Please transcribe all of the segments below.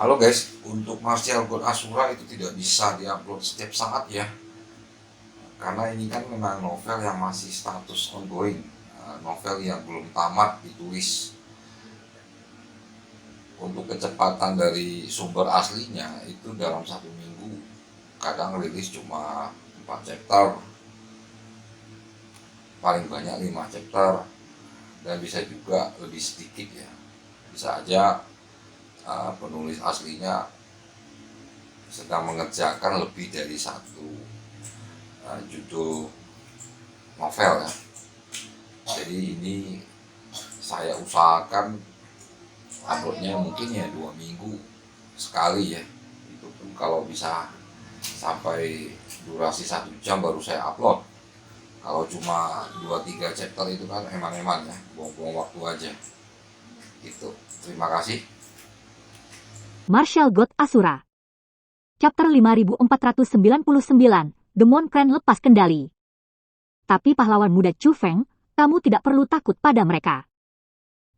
Halo guys, untuk Martial God Asura itu tidak bisa diupload setiap saat ya, karena ini kan memang novel yang masih status ongoing, novel yang belum tamat ditulis. Untuk kecepatan dari sumber aslinya itu dalam 1 minggu kadang rilis cuma 4 chapter, paling banyak 5 chapter, dan bisa juga lebih sedikit ya. Bisa aja penulis aslinya sedang mengerjakan lebih dari satu judul novel ya. Jadi ini saya usahakan uploadnya mungkin ya 2 minggu sekali ya. Itu pun kalau bisa sampai durasi 1 jam baru saya upload. Kalau cuma 2-3 chapter itu kan eman-eman ya, buang-buang waktu aja gitu. Terima kasih. Martial God Asura. Chapter 5499, Demon Crane lepas kendali. Tapi pahlawan muda Chu Feng, kamu tidak perlu takut pada mereka.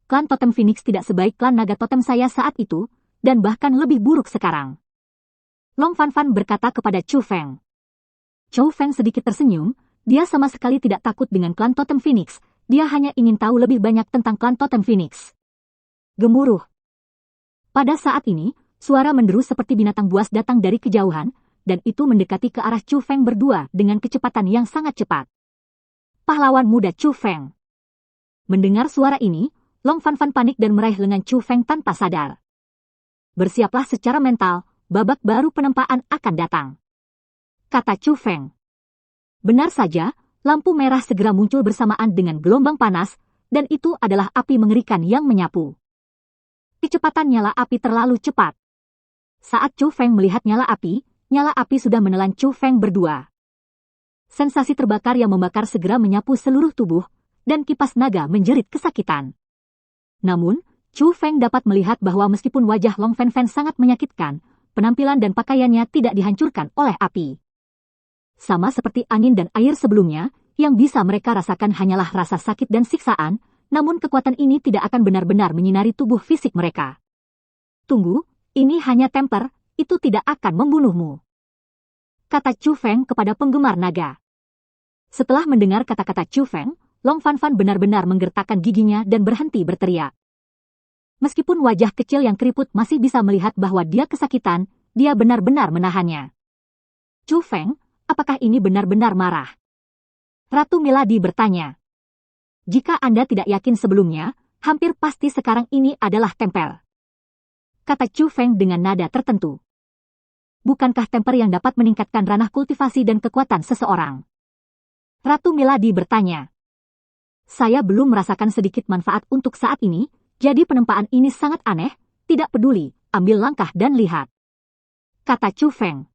Klan Totem Phoenix tidak sebaik klan naga totem saya saat itu, dan bahkan lebih buruk sekarang. Long Fan Fan berkata kepada Chu Feng. Chu Feng sedikit tersenyum, dia sama sekali tidak takut dengan klan Totem Phoenix, dia hanya ingin tahu lebih banyak tentang klan Totem Phoenix. Gemuruh. Pada saat ini, suara menderu seperti binatang buas datang dari kejauhan, dan itu mendekati ke arah Chu Feng berdua dengan kecepatan yang sangat cepat. Pahlawan muda Chu Feng. Mendengar suara ini, Long Fan Fan panik dan meraih lengan Chu Feng tanpa sadar. Bersiaplah secara mental, babak baru penempaan akan datang. Kata Chu Feng. Benar saja, lampu merah segera muncul bersamaan dengan gelombang panas, dan itu adalah api mengerikan yang menyapu. Kecepatan nyala api terlalu cepat. Saat Chu Feng melihat nyala api sudah menelan Chu Feng berdua. Sensasi terbakar yang membakar segera menyapu seluruh tubuh, dan kipas naga menjerit kesakitan. Namun, Chu Feng dapat melihat bahwa meskipun wajah Long Fan Fan sangat menyakitkan, penampilan dan pakaiannya tidak dihancurkan oleh api. Sama seperti angin dan air sebelumnya, yang bisa mereka rasakan hanyalah rasa sakit dan siksaan, namun kekuatan ini tidak akan benar-benar menyinari tubuh fisik mereka. Tunggu, ini hanya temper, itu tidak akan membunuhmu. Kata Chu Feng kepada penggemar naga. Setelah mendengar kata-kata Chu Feng, Long Fan Fan benar-benar menggertakkan giginya dan berhenti berteriak. Meskipun wajah kecil yang keriput masih bisa melihat bahwa dia kesakitan, dia benar-benar menahannya. Chu Feng, apakah ini benar-benar marah? Ratu Milady bertanya. Jika Anda tidak yakin sebelumnya, hampir pasti sekarang ini adalah temper. Kata Chu Feng dengan nada tertentu. Bukankah temper yang dapat meningkatkan ranah kultivasi dan kekuatan seseorang? Ratu Milady bertanya. Saya belum merasakan sedikit manfaat untuk saat ini, jadi penempaan ini sangat aneh, tidak peduli, ambil langkah dan lihat. Kata Chu Feng.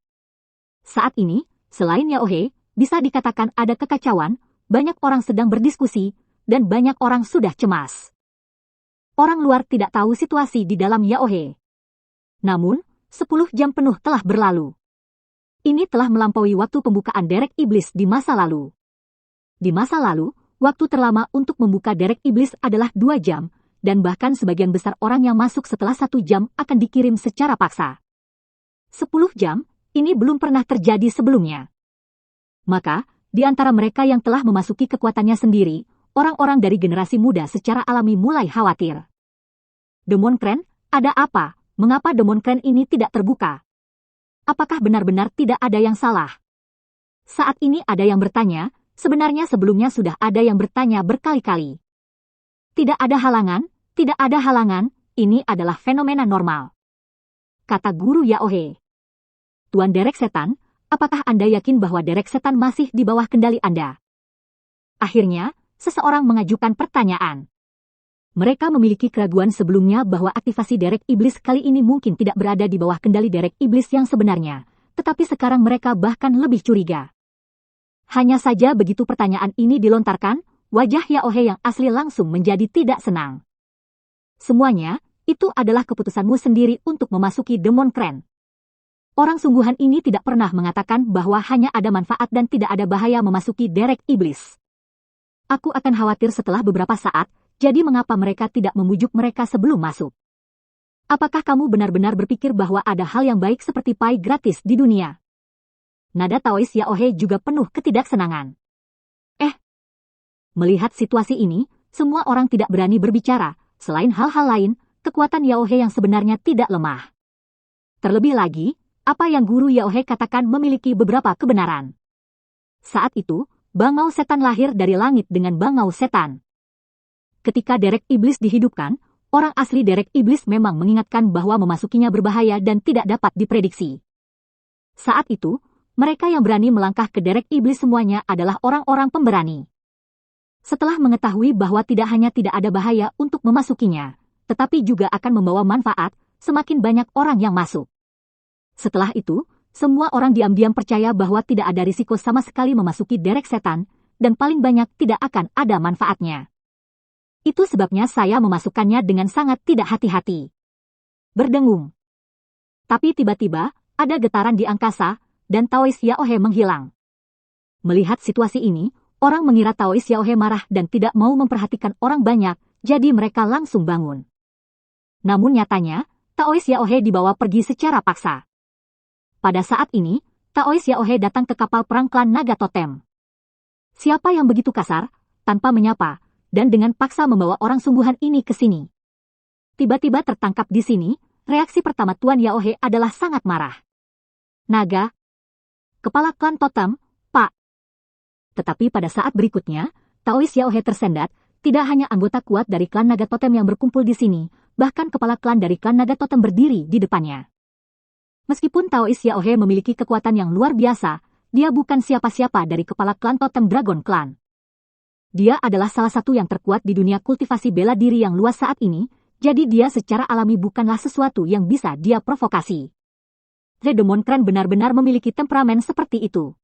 Saat ini, selain Yaohe, bisa dikatakan ada kekacauan, banyak orang sedang berdiskusi, dan banyak orang sudah cemas. Orang luar tidak tahu situasi di dalam Yaohe. Namun, 10 jam penuh telah berlalu. Ini telah melampaui waktu pembukaan derek iblis di masa lalu. Di masa lalu, waktu terlama untuk membuka derek iblis adalah 2 jam, dan bahkan sebagian besar orang yang masuk setelah 1 jam akan dikirim secara paksa. 10 jam, ini belum pernah terjadi sebelumnya. Maka, di antara mereka yang telah memasuki kekuatannya sendiri, orang-orang dari generasi muda secara alami mulai khawatir. Demon Crane, ada apa? Mengapa Demon Crane ini tidak terbuka? Apakah benar-benar tidak ada yang salah? Saat ini ada yang bertanya, sebenarnya sebelumnya sudah ada yang bertanya berkali-kali. Tidak ada halangan, ini adalah fenomena normal. Kata guru Yaohe. Tuan Derek Setan, apakah Anda yakin bahwa Derek Setan masih di bawah kendali Anda? Akhirnya, seseorang mengajukan pertanyaan. Mereka memiliki keraguan sebelumnya bahwa aktivasi derek iblis kali ini mungkin tidak berada di bawah kendali derek iblis yang sebenarnya, tetapi sekarang mereka bahkan lebih curiga. Hanya saja begitu pertanyaan ini dilontarkan, wajah Yaohe yang asli langsung menjadi tidak senang. Semuanya, itu adalah keputusanmu sendiri untuk memasuki Demon Crane. Orang sungguhan ini tidak pernah mengatakan bahwa hanya ada manfaat dan tidak ada bahaya memasuki derek iblis. Aku akan khawatir setelah beberapa saat, jadi mengapa mereka tidak membujuk mereka sebelum masuk? Apakah kamu benar-benar berpikir bahwa ada hal yang baik seperti pai gratis di dunia? Nada Taois Yaohe juga penuh ketidaksenangan. Melihat situasi ini, semua orang tidak berani berbicara. Selain hal-hal lain, kekuatan Yaohe yang sebenarnya tidak lemah. Terlebih lagi, apa yang guru Yaohe katakan memiliki beberapa kebenaran. Saat itu, bangau setan lahir dari langit dengan bangau setan. Ketika derek iblis dihidupkan, orang asli derek iblis memang mengingatkan bahwa memasukinya berbahaya dan tidak dapat diprediksi. Saat itu, mereka yang berani melangkah ke derek iblis semuanya adalah orang-orang pemberani. Setelah mengetahui bahwa tidak hanya tidak ada bahaya untuk memasukinya, tetapi juga akan membawa manfaat, semakin banyak orang yang masuk. Setelah itu, semua orang diam-diam percaya bahwa tidak ada risiko sama sekali memasuki derek setan, dan paling banyak tidak akan ada manfaatnya. Itu sebabnya saya memasukkannya dengan sangat tidak hati-hati. Berdengung. Tapi tiba-tiba, ada getaran di angkasa, dan Taois Yaohe menghilang. Melihat situasi ini, orang mengira Taois Yaohe marah dan tidak mau memperhatikan orang banyak, jadi mereka langsung bangun. Namun nyatanya, Taois Yaohe dibawa pergi secara paksa. Pada saat ini, Taois Yaohe datang ke kapal perang klan Naga Totem. Siapa yang begitu kasar, tanpa menyapa, dan dengan paksa membawa orang sungguhan ini ke sini? Tiba-tiba tertangkap di sini, reaksi pertama Tuan Yaohe adalah sangat marah. Naga, kepala klan Totem, Pak. Tetapi pada saat berikutnya, Taois Yaohe tersendat, tidak hanya anggota kuat dari klan Naga Totem yang berkumpul di sini, bahkan kepala klan dari klan Naga Totem berdiri di depannya. Meskipun Taois Yaohe memiliki kekuatan yang luar biasa, dia bukan siapa-siapa dari kepala klan Totem Dragon Clan. Dia adalah salah satu yang terkuat di dunia kultivasi bela diri yang luas saat ini, jadi dia secara alami bukanlah sesuatu yang bisa dia provokasi. Redemon Clan benar-benar memiliki temperamen seperti itu.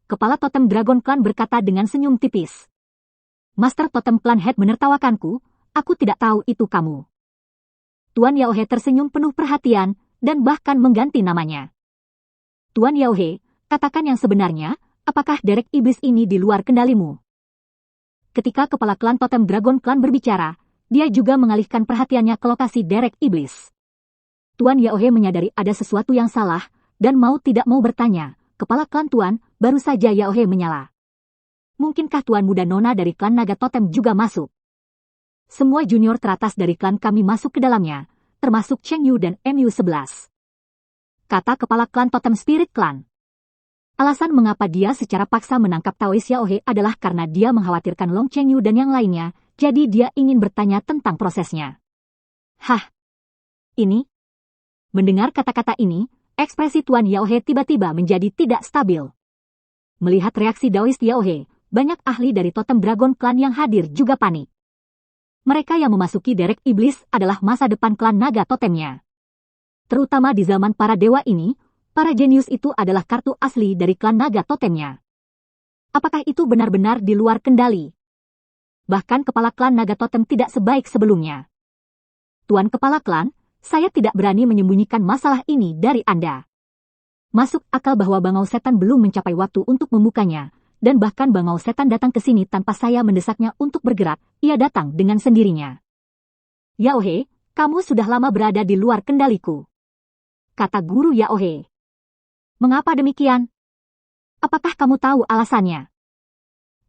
Kepala Totem Dragon Clan berkata dengan senyum tipis. Master Totem Clan Head menertawakanku, aku tidak tahu itu kamu. Tuan Yaohe tersenyum penuh perhatian, dan bahkan mengganti namanya. Tuan Yaohe, katakan yang sebenarnya, apakah derek iblis ini di luar kendalimu? Ketika kepala klan Totem Dragon Clan berbicara, dia juga mengalihkan perhatiannya ke lokasi derek iblis. Tuan Yaohe menyadari ada sesuatu yang salah, dan mau tidak mau bertanya, kepala klan Tuan, baru saja Yaohe menyala. Mungkinkah Tuan Muda Nona dari klan Naga Totem juga masuk? Semua junior teratas dari klan kami masuk ke dalamnya, termasuk Cheng Yu dan MU11. Kata kepala klan Totem Spirit Clan. Alasan mengapa dia secara paksa menangkap Taois Yaohe adalah karena dia mengkhawatirkan Long Cheng Yu dan yang lainnya, jadi dia ingin bertanya tentang prosesnya. Hah? Ini? Mendengar kata-kata ini, ekspresi Tuan Yaohe tiba-tiba menjadi tidak stabil. Melihat reaksi Taois Yaohe, banyak ahli dari Totem Dragon Clan yang hadir juga panik. Mereka yang memasuki derek iblis adalah masa depan klan Naga Totemnya. Terutama di zaman para dewa ini, para jenius itu adalah kartu asli dari klan Naga Totemnya. Apakah itu benar-benar di luar kendali? Bahkan kepala klan Naga Totem tidak sebaik sebelumnya. Tuan kepala klan, saya tidak berani menyembunyikan masalah ini dari Anda. Masuk akal bahwa bangau setan belum mencapai waktu untuk membukanya, dan bahkan bangau setan datang ke sini tanpa saya mendesaknya untuk bergerak, ia datang dengan sendirinya. Yaohe, kamu sudah lama berada di luar kendaliku. Kata guru Yaohe. Mengapa demikian? Apakah kamu tahu alasannya?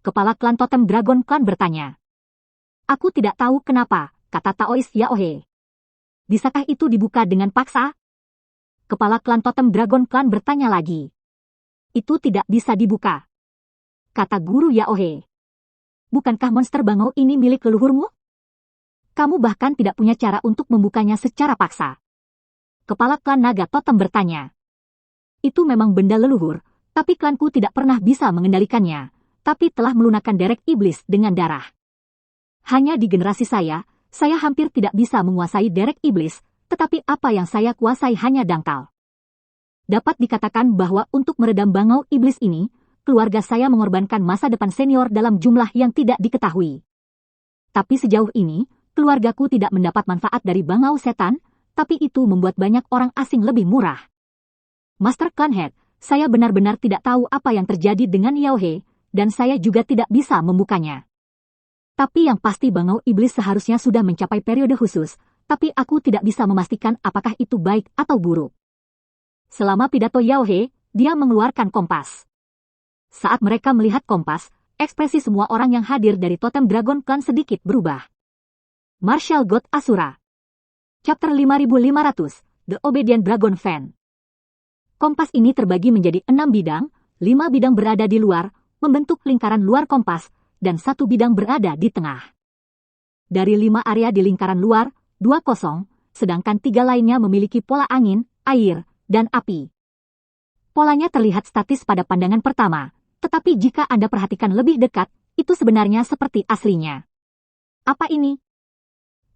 Kepala klan Totem Dragon Clan bertanya. Aku tidak tahu kenapa, kata Taois Yaohe. Bisakah itu dibuka dengan paksa? Kepala klan Totem Dragon Clan bertanya lagi. Itu tidak bisa dibuka. Kata guru Yaohe. Bukankah monster bangau ini milik leluhurmu? Kamu bahkan tidak punya cara untuk membukanya secara paksa. Kepala klan Naga Totem bertanya. Itu memang benda leluhur, tapi klanku tidak pernah bisa mengendalikannya, tapi telah melunakkan derek iblis dengan darah. Hanya di generasi saya hampir tidak bisa menguasai derek iblis, tetapi apa yang saya kuasai hanya dangkal. Dapat dikatakan bahwa untuk meredam bangau iblis ini, keluarga saya mengorbankan masa depan senior dalam jumlah yang tidak diketahui. Tapi sejauh ini, keluargaku tidak mendapat manfaat dari bangau setan, tapi itu membuat banyak orang asing lebih murah. Master Clan Head, saya benar-benar tidak tahu apa yang terjadi dengan Yaohe, dan saya juga tidak bisa membukanya. Tapi yang pasti bangau iblis seharusnya sudah mencapai periode khusus, tapi aku tidak bisa memastikan apakah itu baik atau buruk. Selama pidato Yao He, dia mengeluarkan kompas. Saat mereka melihat kompas, ekspresi semua orang yang hadir dari totem Dragon Clan sedikit berubah. Martial God Asura. Chapter 5500, The Obedient Dragon Fan. Kompas ini terbagi menjadi 6 bidang, 5 bidang berada di luar, membentuk lingkaran luar kompas, dan 1 bidang berada di tengah. Dari 5 area di lingkaran luar, 2 kosong, sedangkan 3 lainnya memiliki pola angin, air, dan api. Polanya terlihat statis pada pandangan pertama, tetapi jika Anda perhatikan lebih dekat, itu sebenarnya seperti aslinya. Apa ini?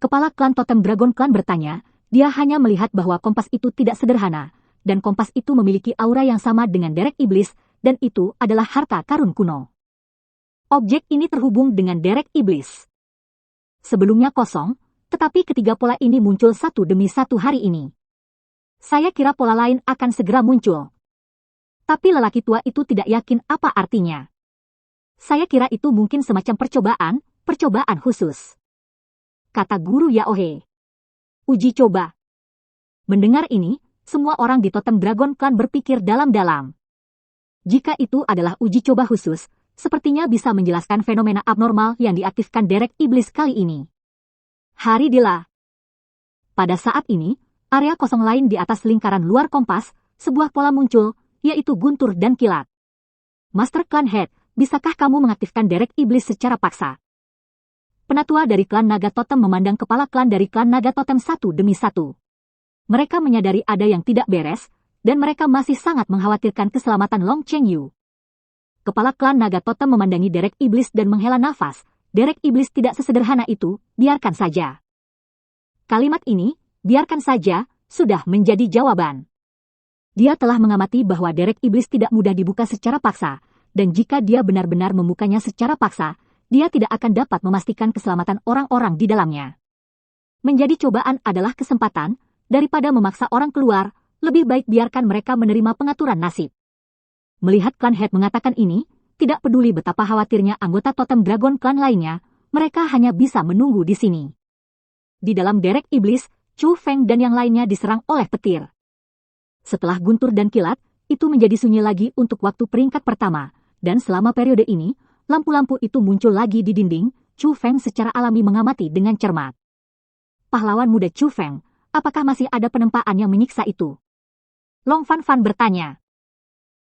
Kepala klan totem Dragon Clan bertanya, dia hanya melihat bahwa kompas itu tidak sederhana, dan kompas itu memiliki aura yang sama dengan derek iblis, dan itu adalah harta karun kuno. Objek ini terhubung dengan derek iblis. Sebelumnya kosong, tetapi ketiga pola ini muncul satu demi satu hari ini. Saya kira pola lain akan segera muncul. Tapi lelaki tua itu tidak yakin apa artinya. Saya kira itu mungkin semacam percobaan khusus. Kata guru Yao He. Uji coba. Mendengar ini, semua orang di totem Dragon Clan berpikir dalam-dalam. Jika itu adalah uji coba khusus, sepertinya bisa menjelaskan fenomena abnormal yang diaktifkan derek iblis kali ini. Hari Dila. Pada saat ini, area kosong lain di atas lingkaran luar kompas, sebuah pola muncul, yaitu guntur dan kilat. Master Clan Head, bisakah kamu mengaktifkan derek iblis secara paksa? Penatua dari klan Naga Totem memandang kepala klan dari klan Naga Totem satu demi satu. Mereka menyadari ada yang tidak beres, dan mereka masih sangat mengkhawatirkan keselamatan Long Chengyu. Kepala klan Naga Totem memandangi derek iblis dan menghela nafas. Derek iblis tidak sesederhana itu, biarkan saja. Kalimat ini, biarkan saja, sudah menjadi jawaban. Dia telah mengamati bahwa derek iblis tidak mudah dibuka secara paksa, dan jika dia benar-benar membukanya secara paksa, dia tidak akan dapat memastikan keselamatan orang-orang di dalamnya. Menjadi cobaan adalah kesempatan, daripada memaksa orang keluar, lebih baik biarkan mereka menerima pengaturan nasib. Melihat klan Head mengatakan ini, tidak peduli betapa khawatirnya anggota totem Dragon Clan lainnya, mereka hanya bisa menunggu di sini. Di dalam derek iblis, Chu Feng dan yang lainnya diserang oleh petir. Setelah guntur dan kilat, itu menjadi sunyi lagi untuk waktu peringkat pertama, dan selama periode ini, lampu-lampu itu muncul lagi di dinding. Chu Feng secara alami mengamati dengan cermat. Pahlawan muda Chu Feng, apakah masih ada penempaan yang menyiksa itu? Long Fan Fan bertanya.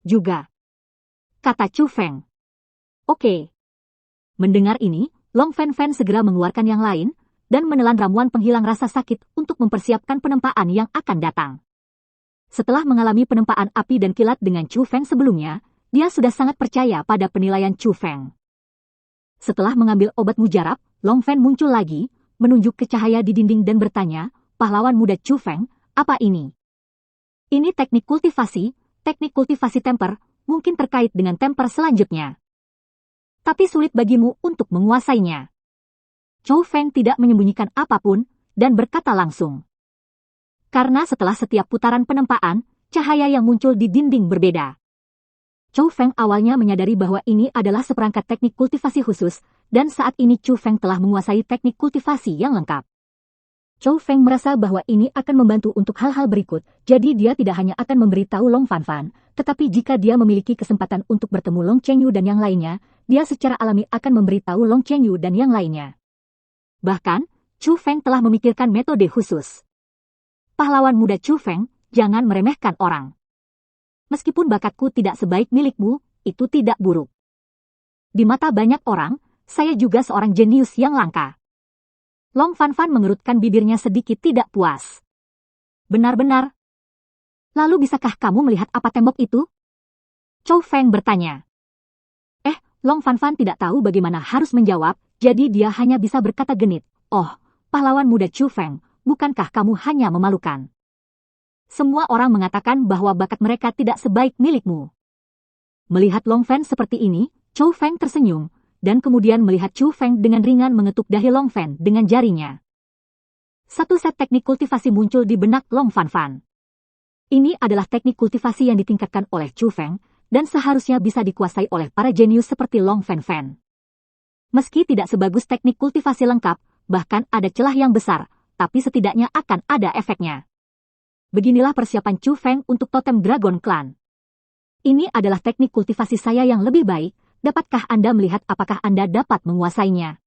Juga. Kata Chu Feng. Oke. Mendengar ini, Long Fan Fan segera mengeluarkan yang lain, dan menelan ramuan penghilang rasa sakit untuk mempersiapkan penempaan yang akan datang. Setelah mengalami penempaan api dan kilat dengan Chu Feng sebelumnya, dia sudah sangat percaya pada penilaian Chu Feng. Setelah mengambil obat mujarab, Long Fan muncul lagi, menunjuk ke cahaya di dinding dan bertanya, pahlawan muda Chu Feng, apa ini? Ini teknik kultivasi temper, mungkin terkait dengan temper selanjutnya. Tapi sulit bagimu untuk menguasainya. Chu Feng tidak menyembunyikan apapun, dan berkata langsung. Karena setelah setiap putaran penempaan, cahaya yang muncul di dinding berbeda. Chu Feng awalnya menyadari bahwa ini adalah seperangkat teknik kultivasi khusus, dan saat ini Chu Feng telah menguasai teknik kultivasi yang lengkap. Chu Feng merasa bahwa ini akan membantu untuk hal-hal berikut, jadi dia tidak hanya akan memberitahu Long Fan Fan, tetapi jika dia memiliki kesempatan untuk bertemu Long Chengyu dan yang lainnya, dia secara alami akan memberitahu Long Chengyu dan yang lainnya. Bahkan, Chu Feng telah memikirkan metode khusus. Pahlawan muda Chu Feng, jangan meremehkan orang. Meskipun bakatku tidak sebaik milikmu, itu tidak buruk. Di mata banyak orang, saya juga seorang jenius yang langka. Long Fan Fan mengerutkan bibirnya sedikit tidak puas. Benar-benar. Lalu bisakah kamu melihat apa tembok itu? Chu Feng bertanya. Long Fan Fan tidak tahu bagaimana harus menjawab, jadi dia hanya bisa berkata genit. Oh, pahlawan muda Chu Feng, bukankah kamu hanya memalukan? Semua orang mengatakan bahwa bakat mereka tidak sebaik milikmu. Melihat Long Fan seperti ini, Chu Feng tersenyum, dan kemudian melihat Chu Feng dengan ringan mengetuk dahi Long Fan dengan jarinya. Satu set teknik kultivasi muncul di benak Long Fan Fan. Ini adalah teknik kultivasi yang ditingkatkan oleh Chu Feng, dan seharusnya bisa dikuasai oleh para jenius seperti Long Fan Fan. Meski tidak sebagus teknik kultivasi lengkap, bahkan ada celah yang besar, tapi setidaknya akan ada efeknya. Beginilah persiapan Chu Feng untuk totem Dragon Clan. Ini adalah teknik kultivasi saya yang lebih baik, dapatkah Anda melihat apakah Anda dapat menguasainya?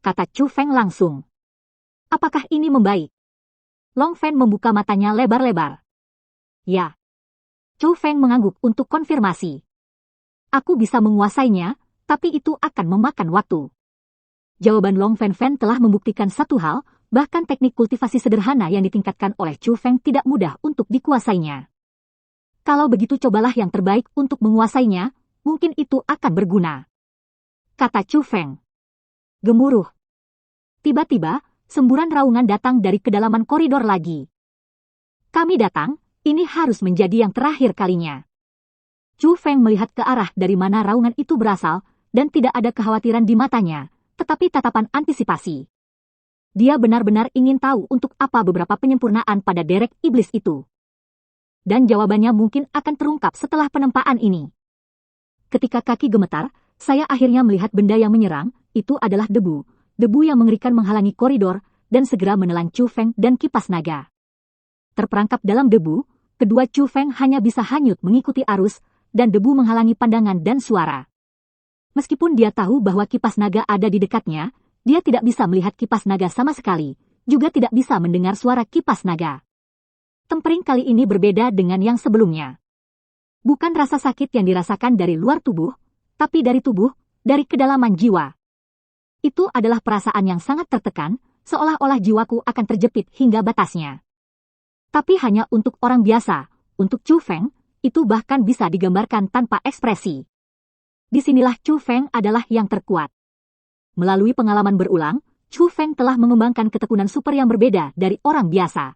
Kata Chu Feng langsung. Apakah ini membaik? Long Fen membuka matanya lebar-lebar. Ya. Chu Feng mengangguk untuk konfirmasi. Aku bisa menguasainya, tapi itu akan memakan waktu. Jawaban Long Fen telah membuktikan satu hal, bahkan teknik kultivasi sederhana yang ditingkatkan oleh Chu Feng tidak mudah untuk dikuasainya. Kalau begitu cobalah yang terbaik untuk menguasainya, mungkin itu akan berguna. Kata Chu Feng. Gemuruh. Tiba-tiba, semburan raungan datang dari kedalaman koridor lagi. Kami datang, ini harus menjadi yang terakhir kalinya. Chu Feng melihat ke arah dari mana raungan itu berasal, dan tidak ada kekhawatiran di matanya, tetapi tatapan antisipasi. Dia benar-benar ingin tahu untuk apa beberapa penyempurnaan pada derek iblis itu. Dan jawabannya mungkin akan terungkap setelah penempaan ini. Ketika kaki gemetar, saya akhirnya melihat benda yang menyerang, itu adalah debu. Debu yang mengerikan menghalangi koridor, dan segera menelan Chu Feng dan kipas naga. Terperangkap dalam debu, kedua Chu Feng hanya bisa hanyut mengikuti arus, dan debu menghalangi pandangan dan suara. Meskipun dia tahu bahwa kipas naga ada di dekatnya, dia tidak bisa melihat kipas naga sama sekali, juga tidak bisa mendengar suara kipas naga. Tempering kali ini berbeda dengan yang sebelumnya. Bukan rasa sakit yang dirasakan dari luar tubuh, tapi dari tubuh, dari kedalaman jiwa. Itu adalah perasaan yang sangat tertekan, seolah-olah jiwaku akan terjepit hingga batasnya. Tapi hanya untuk orang biasa, untuk Chu Feng, itu bahkan bisa digambarkan tanpa ekspresi. Disinilah Chu Feng adalah yang terkuat. Melalui pengalaman berulang, Chu Feng telah mengembangkan ketekunan super yang berbeda dari orang biasa.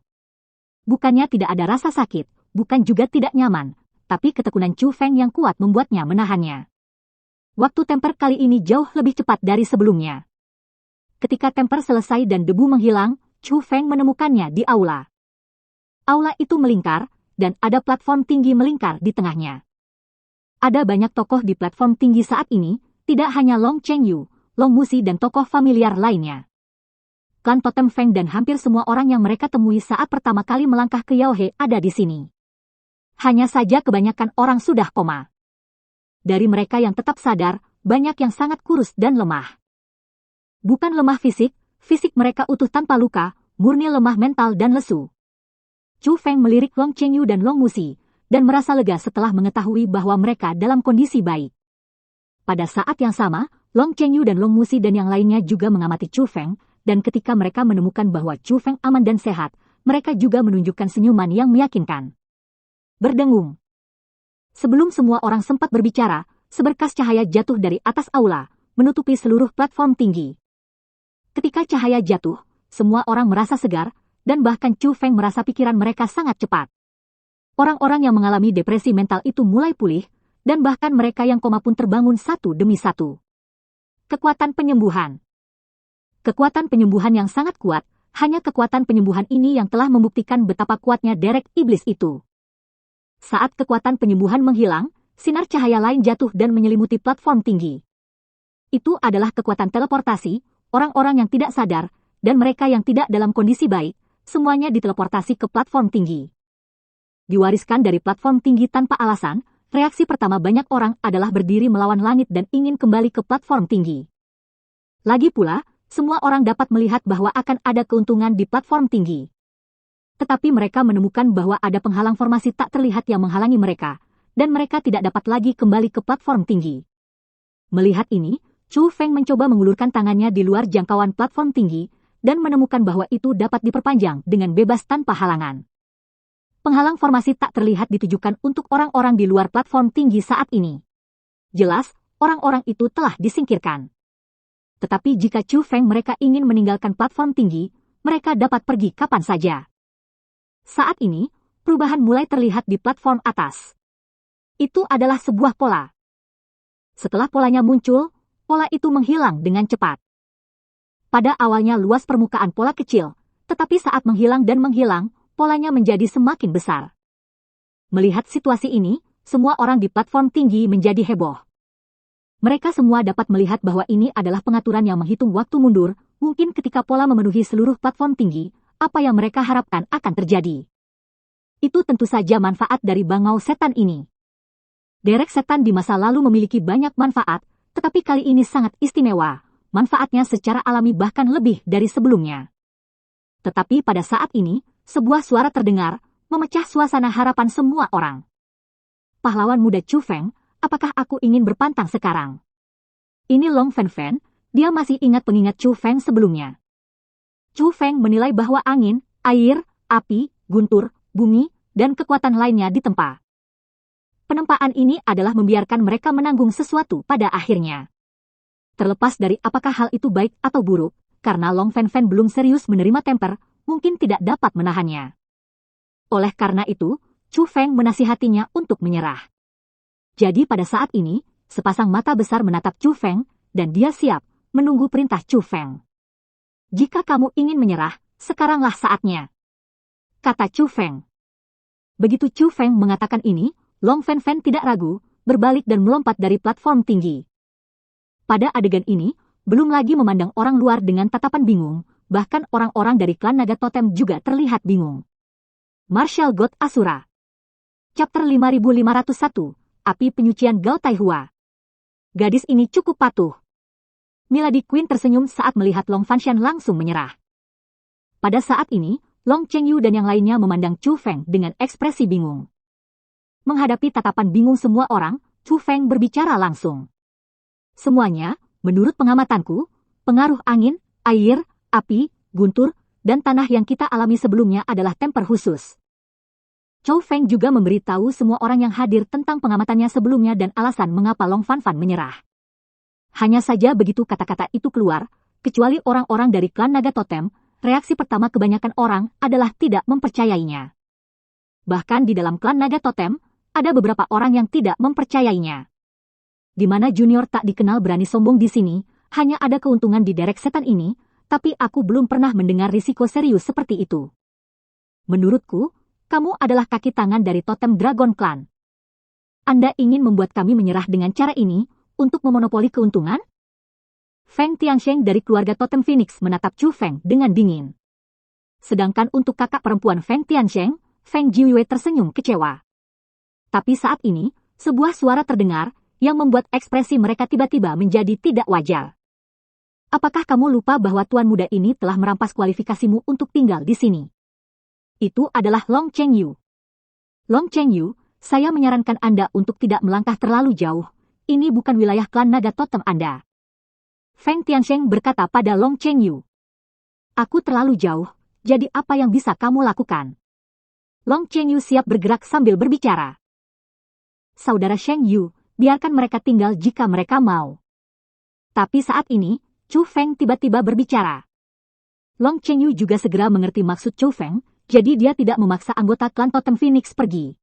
Bukannya tidak ada rasa sakit, bukan juga tidak nyaman, tapi ketekunan Chu Feng yang kuat membuatnya menahannya. Waktu temper kali ini jauh lebih cepat dari sebelumnya. Ketika temper selesai dan debu menghilang, Chu Feng menemukannya di aula. Aula itu melingkar, dan ada platform tinggi melingkar di tengahnya. Ada banyak tokoh di platform tinggi saat ini, tidak hanya Long Chengyu, Long Musi dan tokoh familiar lainnya. Klan Totem Feng dan hampir semua orang yang mereka temui saat pertama kali melangkah ke Yaohe ada di sini. Hanya saja kebanyakan orang sudah koma. Dari mereka yang tetap sadar, banyak yang sangat kurus dan lemah. Bukan lemah fisik, fisik mereka utuh tanpa luka, murni lemah mental dan lesu. Chu Feng melirik Long Chengyu dan Long Musi, dan merasa lega setelah mengetahui bahwa mereka dalam kondisi baik. Pada saat yang sama, Long Chengyu dan Long Musi dan yang lainnya juga mengamati Chu Feng, dan ketika mereka menemukan bahwa Chu Feng aman dan sehat, mereka juga menunjukkan senyuman yang meyakinkan. Berdengung. Sebelum semua orang sempat berbicara, seberkas cahaya jatuh dari atas aula, menutupi seluruh platform tinggi. Ketika cahaya jatuh, semua orang merasa segar, dan bahkan Chu Feng merasa pikiran mereka sangat cepat. Orang-orang yang mengalami depresi mental itu mulai pulih, dan bahkan mereka yang koma pun terbangun satu demi satu. Kekuatan penyembuhan. Kekuatan penyembuhan yang sangat kuat, hanya kekuatan penyembuhan ini yang telah membuktikan betapa kuatnya derek iblis itu. Saat kekuatan penyembuhan menghilang, sinar cahaya lain jatuh dan menyelimuti platform tinggi. Itu adalah kekuatan teleportasi, orang-orang yang tidak sadar, dan mereka yang tidak dalam kondisi baik, semuanya diteleportasi ke platform tinggi. Diwariskan dari platform tinggi tanpa alasan, reaksi pertama banyak orang adalah berdiri melawan langit dan ingin kembali ke platform tinggi. Lagi pula, semua orang dapat melihat bahwa akan ada keuntungan di platform tinggi. Tetapi mereka menemukan bahwa ada penghalang formasi tak terlihat yang menghalangi mereka, dan mereka tidak dapat lagi kembali ke platform tinggi. Melihat ini, Chu Feng mencoba mengulurkan tangannya di luar jangkauan platform tinggi, dan menemukan bahwa itu dapat diperpanjang dengan bebas tanpa halangan. Penghalang formasi tak terlihat ditujukan untuk orang-orang di luar platform tinggi saat ini. Jelas, orang-orang itu telah disingkirkan. Tetapi jika Chu Feng mereka ingin meninggalkan platform tinggi, mereka dapat pergi kapan saja. Saat ini, perubahan mulai terlihat di platform atas. Itu adalah sebuah pola. Setelah polanya muncul, pola itu menghilang dengan cepat. Pada awalnya luas permukaan pola kecil, tetapi saat menghilang dan menghilang, polanya menjadi semakin besar. Melihat situasi ini, semua orang di platform tinggi menjadi heboh. Mereka semua dapat melihat bahwa ini adalah pengaturan yang menghitung waktu mundur, mungkin ketika pola memenuhi seluruh platform tinggi, apa yang mereka harapkan akan terjadi. Itu tentu saja manfaat dari bangau setan ini. Derek setan di masa lalu memiliki banyak manfaat, tetapi kali ini sangat istimewa. Manfaatnya secara alami bahkan lebih dari sebelumnya. Tetapi pada saat ini, sebuah suara terdengar, memecah suasana harapan semua orang. Pahlawan muda Chu Feng, apakah aku ingin berpantang sekarang? Ini Long Fen Fen, dia masih ingat pengingat Chu Feng sebelumnya. Chu Feng menilai bahwa angin, air, api, guntur, bumi, dan kekuatan lainnya ditempa. Penempaan ini adalah membiarkan mereka menanggung sesuatu pada akhirnya. Terlepas dari apakah hal itu baik atau buruk, karena Long Fen Fen belum serius menerima temper, mungkin tidak dapat menahannya. Oleh karena itu, Chu Feng menasihatinya untuk menyerah. Jadi pada saat ini, sepasang mata besar menatap Chu Feng, dan dia siap menunggu perintah Chu Feng. Jika kamu ingin menyerah, sekaranglah saatnya, kata Chu Feng. Begitu Chu Feng mengatakan ini, Long Fen Fen tidak ragu, berbalik dan melompat dari platform tinggi. Pada adegan ini, belum lagi memandang orang luar dengan tatapan bingung, bahkan orang-orang dari klan naga totem juga terlihat bingung. Martial God Asura. Chapter 5501, Api Penyucian Gao Taihua. Gadis ini cukup patuh. Milady Queen tersenyum saat melihat Long Fanshan langsung menyerah. Pada saat ini, Long Chengyu dan yang lainnya memandang Chu Feng dengan ekspresi bingung. Menghadapi tatapan bingung semua orang, Chu Feng berbicara langsung. Semuanya, menurut pengamatanku, pengaruh angin, air, api, guntur, dan tanah yang kita alami sebelumnya adalah temper khusus. Chu Feng juga memberitahu semua orang yang hadir tentang pengamatannya sebelumnya dan alasan mengapa Long Fanfan menyerah. Hanya saja begitu kata-kata itu keluar, kecuali orang-orang dari klan naga totem, reaksi pertama kebanyakan orang adalah tidak mempercayainya. Bahkan di dalam klan naga totem, ada beberapa orang yang tidak mempercayainya. Di mana junior tak dikenal berani sombong di sini, hanya ada keuntungan di Derek setan ini, tapi aku belum pernah mendengar risiko serius seperti itu. Menurutku, kamu adalah kaki tangan dari totem Dragon Clan. Anda ingin membuat kami menyerah dengan cara ini, untuk memonopoli keuntungan? Feng Tiansheng dari keluarga totem Phoenix menatap Chu Feng dengan dingin. Sedangkan untuk kakak perempuan Feng Tiansheng, Feng Jiwei tersenyum kecewa. Tapi saat ini, sebuah suara terdengar, yang membuat ekspresi mereka tiba-tiba menjadi tidak wajar. Apakah kamu lupa bahwa tuan muda ini telah merampas kualifikasimu untuk tinggal di sini? Itu adalah Long Chengyu. Long Chengyu, saya menyarankan Anda untuk tidak melangkah terlalu jauh. Ini bukan wilayah klan naga totem Anda. Feng Tiansheng berkata pada Long Chengyu. Aku terlalu jauh, jadi apa yang bisa kamu lakukan? Long Chengyu siap bergerak sambil berbicara. Saudara Sheng Yu, biarkan mereka tinggal jika mereka mau. Tapi saat ini, Chu Feng tiba-tiba berbicara. Long Chengyu juga segera mengerti maksud Chu Feng, jadi dia tidak memaksa anggota klan totem Phoenix pergi.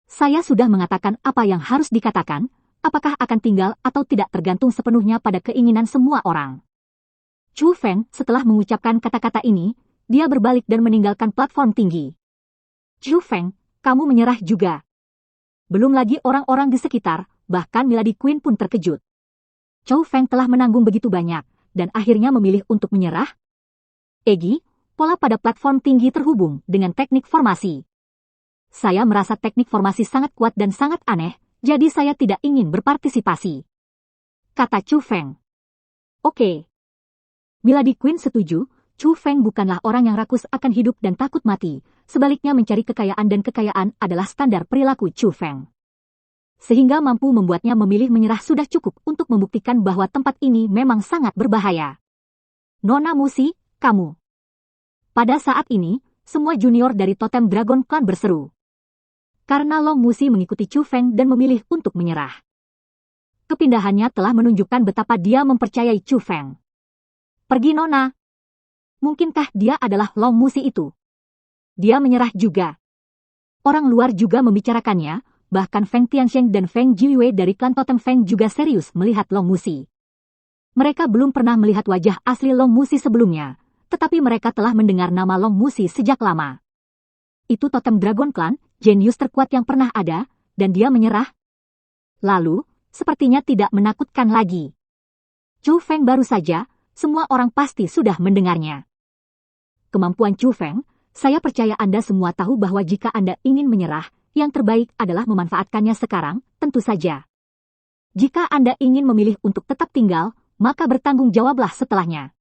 Saya sudah mengatakan apa yang harus dikatakan, apakah akan tinggal atau tidak tergantung sepenuhnya pada keinginan semua orang. Chu Feng setelah mengucapkan kata-kata ini, dia berbalik dan meninggalkan platform tinggi. Chu Feng, kamu menyerah juga. Belum lagi orang-orang di sekitar, bahkan Milady Queen pun terkejut. Chu Feng telah menanggung begitu banyak, dan akhirnya memilih untuk menyerah? Egi, pola pada platform tinggi terhubung dengan teknik formasi. Saya merasa teknik formasi sangat kuat dan sangat aneh, jadi saya tidak ingin berpartisipasi, kata Chu Feng. Oke. Milady Queen setuju, Chu Feng bukanlah orang yang rakus akan hidup dan takut mati, sebaliknya mencari kekayaan dan kekayaan adalah standar perilaku Chu Feng. Sehingga mampu membuatnya memilih menyerah sudah cukup untuk membuktikan bahwa tempat ini memang sangat berbahaya. Nona Musi, kamu. Pada saat ini, semua junior dari totem Dragon Clan berseru. Karena Long Musi mengikuti Chu Feng dan memilih untuk menyerah. Kepindahannya telah menunjukkan betapa dia mempercayai Chu Feng. Pergi Nona. Mungkinkah dia adalah Long Musi itu? Dia menyerah juga. Orang luar juga membicarakannya, bahkan Feng Tiansheng dan Feng Jiwei dari klan totem Feng juga serius melihat Long Musi. Mereka belum pernah melihat wajah asli Long Musi sebelumnya, tetapi mereka telah mendengar nama Long Musi sejak lama. Itu totem Dragon Clan, jenius terkuat yang pernah ada, dan dia menyerah. Lalu, sepertinya tidak menakutkan lagi. Chu Feng baru saja, semua orang pasti sudah mendengarnya. Kemampuan Chu Feng, saya percaya Anda semua tahu bahwa jika Anda ingin menyerah, yang terbaik adalah memanfaatkannya sekarang, tentu saja. Jika Anda ingin memilih untuk tetap tinggal, maka bertanggung jawablah setelahnya.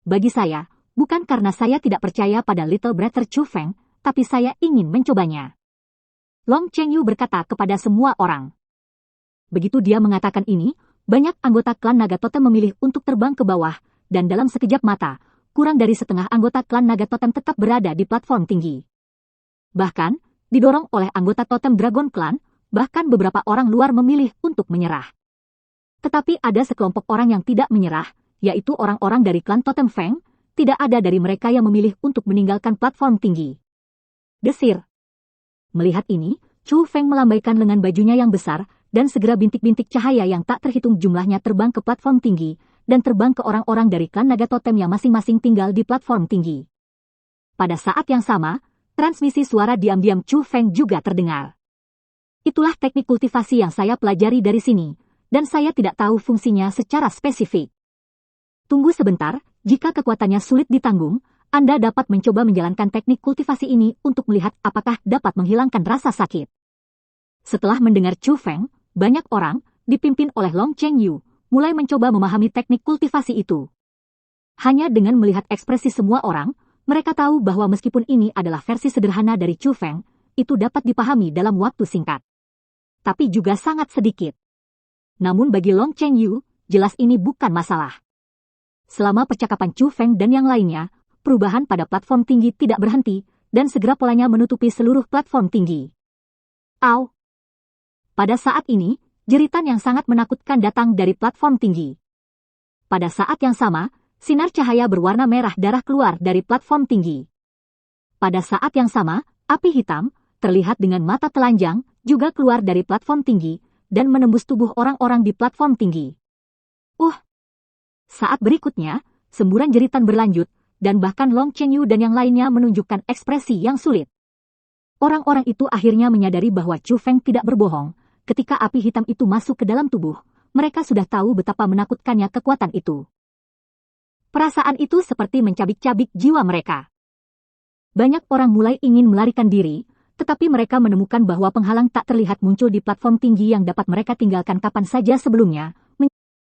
Bagi saya, bukan karena saya tidak percaya pada Little Brother Chu Feng, tapi saya ingin mencobanya. Long Chengyu berkata kepada semua orang. Begitu dia mengatakan ini, banyak anggota klan Naga Totem memilih untuk terbang ke bawah, dan dalam sekejap mata, kurang dari setengah anggota klan Naga Totem tetap berada di platform tinggi. Bahkan, didorong oleh anggota Totem Dragon Clan, bahkan beberapa orang luar memilih untuk menyerah. Tetapi ada sekelompok orang yang tidak menyerah, yaitu orang-orang dari klan Totem Feng. Tidak ada dari mereka yang memilih untuk meninggalkan platform tinggi. Desir. Melihat ini, Chu Feng melambaikan lengan bajunya yang besar, dan segera bintik-bintik cahaya yang tak terhitung jumlahnya terbang ke platform tinggi, dan terbang ke orang-orang dari klan Naga Totem yang masing-masing tinggal di platform tinggi. Pada saat yang sama, transmisi suara diam-diam Chu Feng juga terdengar. Itulah teknik kultivasi yang saya pelajari dari sini, dan saya tidak tahu fungsinya secara spesifik. Tunggu sebentar, jika kekuatannya sulit ditanggung, Anda dapat mencoba menjalankan teknik kultivasi ini untuk melihat apakah dapat menghilangkan rasa sakit. Setelah mendengar Chu Feng, banyak orang, dipimpin oleh Long Chengyu, mulai mencoba memahami teknik kultivasi itu. Hanya dengan melihat ekspresi semua orang, mereka tahu bahwa meskipun ini adalah versi sederhana dari Chu Feng, itu dapat dipahami dalam waktu singkat. Tapi juga sangat sedikit. Namun bagi Long Chengyu, jelas ini bukan masalah. Selama percakapan Chu Feng dan yang lainnya, perubahan pada platform tinggi tidak berhenti, dan segera polanya menutupi seluruh platform tinggi. Au! Pada saat ini, jeritan yang sangat menakutkan datang dari platform tinggi. Pada saat yang sama, sinar cahaya berwarna merah darah keluar dari platform tinggi. Pada saat yang sama, api hitam, terlihat dengan mata telanjang, juga keluar dari platform tinggi, dan menembus tubuh orang-orang di platform tinggi. Saat berikutnya, semburan jeritan berlanjut, dan bahkan Long Chengyu dan yang lainnya menunjukkan ekspresi yang sulit. Orang-orang itu akhirnya menyadari bahwa Chu Feng tidak berbohong. Ketika api hitam itu masuk ke dalam tubuh, mereka sudah tahu betapa menakutkannya kekuatan itu. Perasaan itu seperti mencabik-cabik jiwa mereka. Banyak orang mulai ingin melarikan diri, tetapi mereka menemukan bahwa penghalang tak terlihat muncul di platform tinggi yang dapat mereka tinggalkan kapan saja sebelumnya,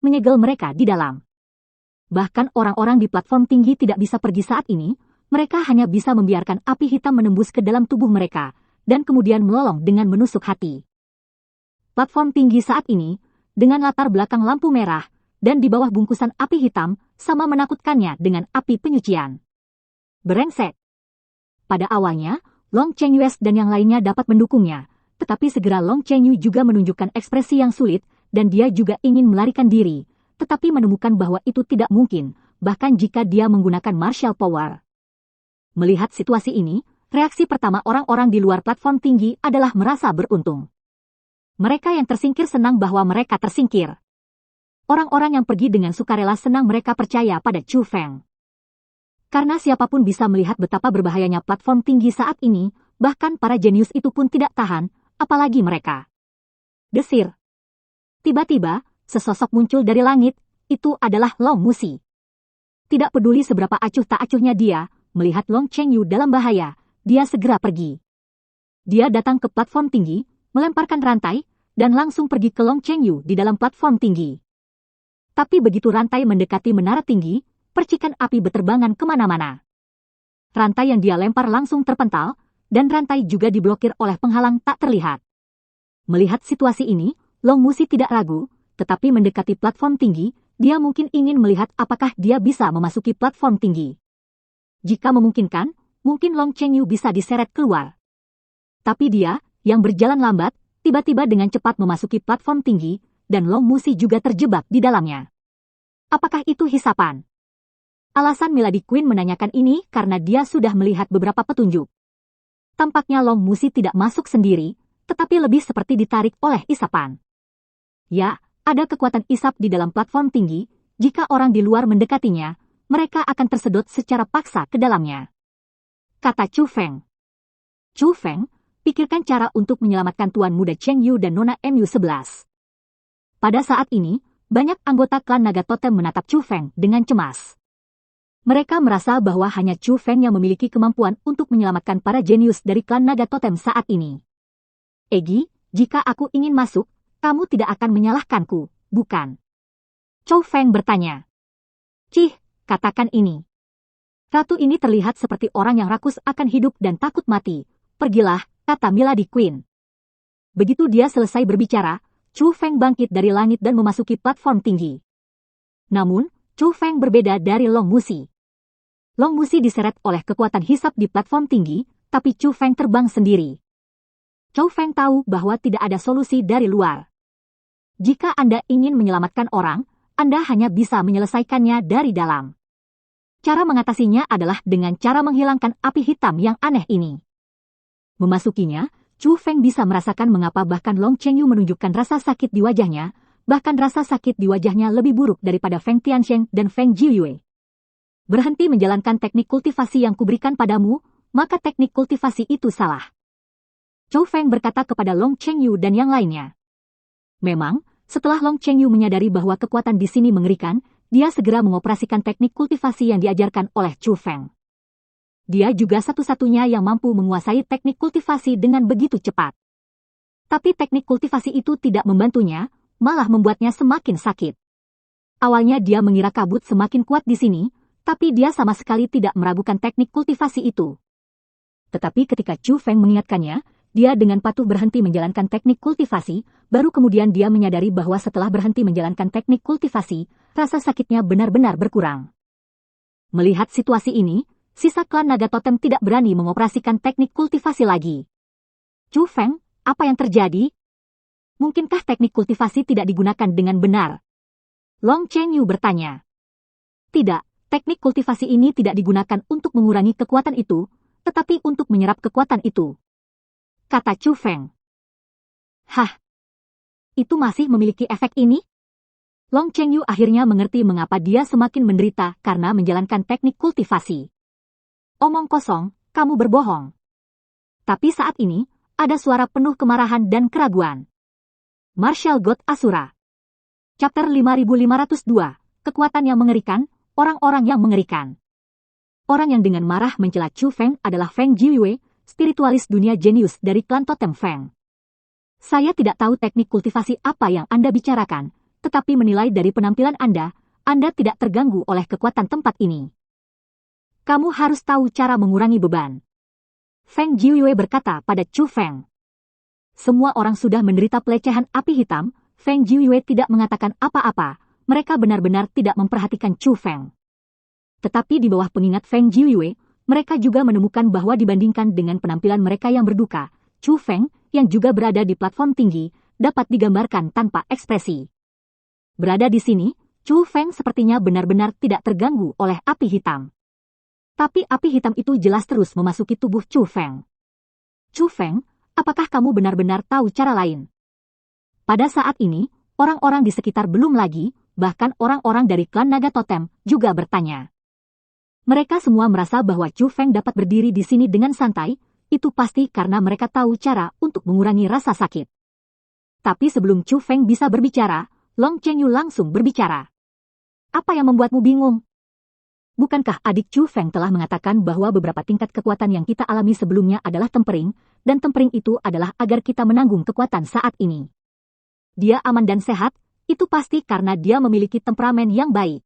menyegel mereka di dalam. Bahkan orang-orang di platform tinggi tidak bisa pergi saat ini, mereka hanya bisa membiarkan api hitam menembus ke dalam tubuh mereka, dan kemudian melolong dengan menusuk hati. Platform tinggi saat ini, dengan latar belakang lampu merah, dan di bawah bungkusan api hitam, sama menakutkannya dengan api penyucian. Brengsek. Pada awalnya, Long Chengyu dan yang lainnya dapat mendukungnya, tetapi segera Long Chengyu juga menunjukkan ekspresi yang sulit, dan dia juga ingin melarikan diri, tetapi menemukan bahwa itu tidak mungkin, bahkan jika dia menggunakan martial power. Melihat situasi ini, reaksi pertama orang-orang di luar platform tinggi adalah merasa beruntung. Mereka yang tersingkir senang bahwa mereka tersingkir. Orang-orang yang pergi dengan sukarela senang mereka percaya pada Chu Feng. Karena siapapun bisa melihat betapa berbahayanya platform tinggi saat ini, bahkan para jenius itu pun tidak tahan, apalagi mereka. Desir. Tiba-tiba, sesosok muncul dari langit, itu adalah Long Musi. Tidak peduli seberapa acuh tak acuhnya dia, melihat Long Chengyu dalam bahaya, dia segera pergi. Dia datang ke platform tinggi, melemparkan rantai, dan langsung pergi ke Long Chengyu di dalam platform tinggi. Tapi begitu rantai mendekati menara tinggi, percikan api berterbangan kemana-mana. Rantai yang dia lempar langsung terpental, dan rantai juga diblokir oleh penghalang tak terlihat. Melihat situasi ini, Long Musi tidak ragu, tetapi mendekati platform tinggi, dia mungkin ingin melihat apakah dia bisa memasuki platform tinggi. Jika memungkinkan, mungkin Long Chengyu bisa diseret keluar. Tapi dia, yang berjalan lambat, tiba-tiba dengan cepat memasuki platform tinggi, dan Long Musi juga terjebak di dalamnya. Apakah itu hisapan? Alasan Milady Queen menanyakan ini karena dia sudah melihat beberapa petunjuk. Tampaknya Long Musi tidak masuk sendiri, tetapi lebih seperti ditarik oleh isapan. Ya, ada kekuatan isap di dalam platform tinggi, jika orang di luar mendekatinya, mereka akan tersedot secara paksa ke dalamnya. Kata Chu Feng. Chu Feng, pikirkan cara untuk menyelamatkan Tuan Muda Cheng Yu dan Nona MU11. Pada saat ini, banyak anggota klan naga totem menatap Chu Feng dengan cemas. Mereka merasa bahwa hanya Chu Feng yang memiliki kemampuan untuk menyelamatkan para jenius dari klan naga totem saat ini. Egi, jika aku ingin masuk, kamu tidak akan menyalahkanku, bukan? Chu Feng bertanya. Cih, katakan ini. Ratu ini terlihat seperti orang yang rakus akan hidup dan takut mati. Pergilah, kata Milady Queen. Begitu dia selesai berbicara, Chu Feng bangkit dari langit dan memasuki platform tinggi. Namun, Chu Feng berbeda dari Long Musi. Long Musi diseret oleh kekuatan hisap di platform tinggi, tapi Chu Feng terbang sendiri. Chu Feng tahu bahwa tidak ada solusi dari luar. Jika Anda ingin menyelamatkan orang, Anda hanya bisa menyelesaikannya dari dalam. Cara mengatasinya adalah dengan cara menghilangkan api hitam yang aneh ini. Memasukinya, Chu Feng bisa merasakan mengapa bahkan Long Chengyu menunjukkan rasa sakit di wajahnya, bahkan rasa sakit di wajahnya lebih buruk daripada Feng Tiansheng dan Feng Jiuyue. Berhenti menjalankan teknik kultivasi yang kuberikan padamu, maka teknik kultivasi itu salah. Chu Feng berkata kepada Long Chengyu dan yang lainnya. Memang, setelah Long Chengyu menyadari bahwa kekuatan di sini mengerikan, dia segera mengoperasikan teknik kultivasi yang diajarkan oleh Chu Feng. Dia juga satu-satunya yang mampu menguasai teknik kultivasi dengan begitu cepat. Tapi teknik kultivasi itu tidak membantunya, malah membuatnya semakin sakit. Awalnya dia mengira kabut semakin kuat di sini, tapi dia sama sekali tidak meragukan teknik kultivasi itu. Tetapi ketika Chu Feng mengingatkannya, dia dengan patuh berhenti menjalankan teknik kultivasi, baru kemudian dia menyadari bahwa setelah berhenti menjalankan teknik kultivasi, rasa sakitnya benar-benar berkurang. Melihat situasi ini, sisa klan naga totem tidak berani mengoperasikan teknik kultivasi lagi. Chu Feng, apa yang terjadi? Mungkinkah teknik kultivasi tidak digunakan dengan benar? Long Chengyu bertanya. Tidak, teknik kultivasi ini tidak digunakan untuk mengurangi kekuatan itu, tetapi untuk menyerap kekuatan itu, kata Chu Feng. Hah? Itu masih memiliki efek ini? Long Chengyu akhirnya mengerti mengapa dia semakin menderita karena menjalankan teknik kultivasi. Omong kosong, kamu berbohong. Tapi saat ini, ada suara penuh kemarahan dan keraguan. Martial God Asura. Chapter 5502, Kekuatan yang mengerikan, orang-orang yang mengerikan. Orang yang dengan marah mencela Chu Feng adalah Feng Jiuyue, spiritualis dunia jenius dari klan Totem Feng. Saya tidak tahu teknik kultivasi apa yang Anda bicarakan, tetapi menilai dari penampilan Anda tidak terganggu oleh kekuatan tempat ini. Kamu harus tahu cara mengurangi beban. Feng Jiuyue berkata pada Chu Feng. Semua orang sudah menderita pelecehan api hitam, Feng Jiuyue tidak mengatakan apa-apa, mereka benar-benar tidak memperhatikan Chu Feng. Tetapi di bawah pengingat Feng Jiuyue, mereka juga menemukan bahwa dibandingkan dengan penampilan mereka yang berduka, Chu Feng, yang juga berada di platform tinggi, dapat digambarkan tanpa ekspresi. Berada di sini, Chu Feng sepertinya benar-benar tidak terganggu oleh api hitam. Tapi api hitam itu jelas terus memasuki tubuh Chu Feng. Chu Feng, apakah kamu benar-benar tahu cara lain? Pada saat ini, orang-orang di sekitar belum lagi, bahkan orang-orang dari klan Naga Totem juga bertanya. Mereka semua merasa bahwa Chu Feng dapat berdiri di sini dengan santai, itu pasti karena mereka tahu cara untuk mengurangi rasa sakit. Tapi sebelum Chu Feng bisa berbicara, Long Chengyu langsung berbicara. Apa yang membuatmu bingung? Bukankah adik Chu Feng telah mengatakan bahwa beberapa tingkat kekuatan yang kita alami sebelumnya adalah tempering, dan tempering itu adalah agar kita menanggung kekuatan saat ini. Dia aman dan sehat, itu pasti karena dia memiliki temperamen yang baik.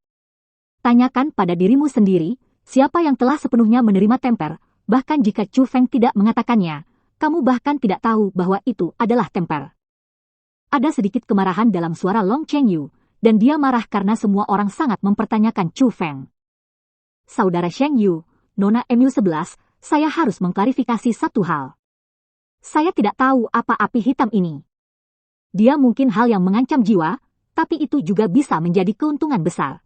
Tanyakan pada dirimu sendiri, siapa yang telah sepenuhnya menerima temper, bahkan jika Chu Feng tidak mengatakannya, kamu bahkan tidak tahu bahwa itu adalah temper. Ada sedikit kemarahan dalam suara Long Chengyu, dan dia marah karena semua orang sangat mempertanyakan Chu Feng. Saudara Sheng Yu, Nona MU11, saya harus mengklarifikasi satu hal. Saya tidak tahu apa api hitam ini. Dia mungkin hal yang mengancam jiwa, tapi itu juga bisa menjadi keuntungan besar.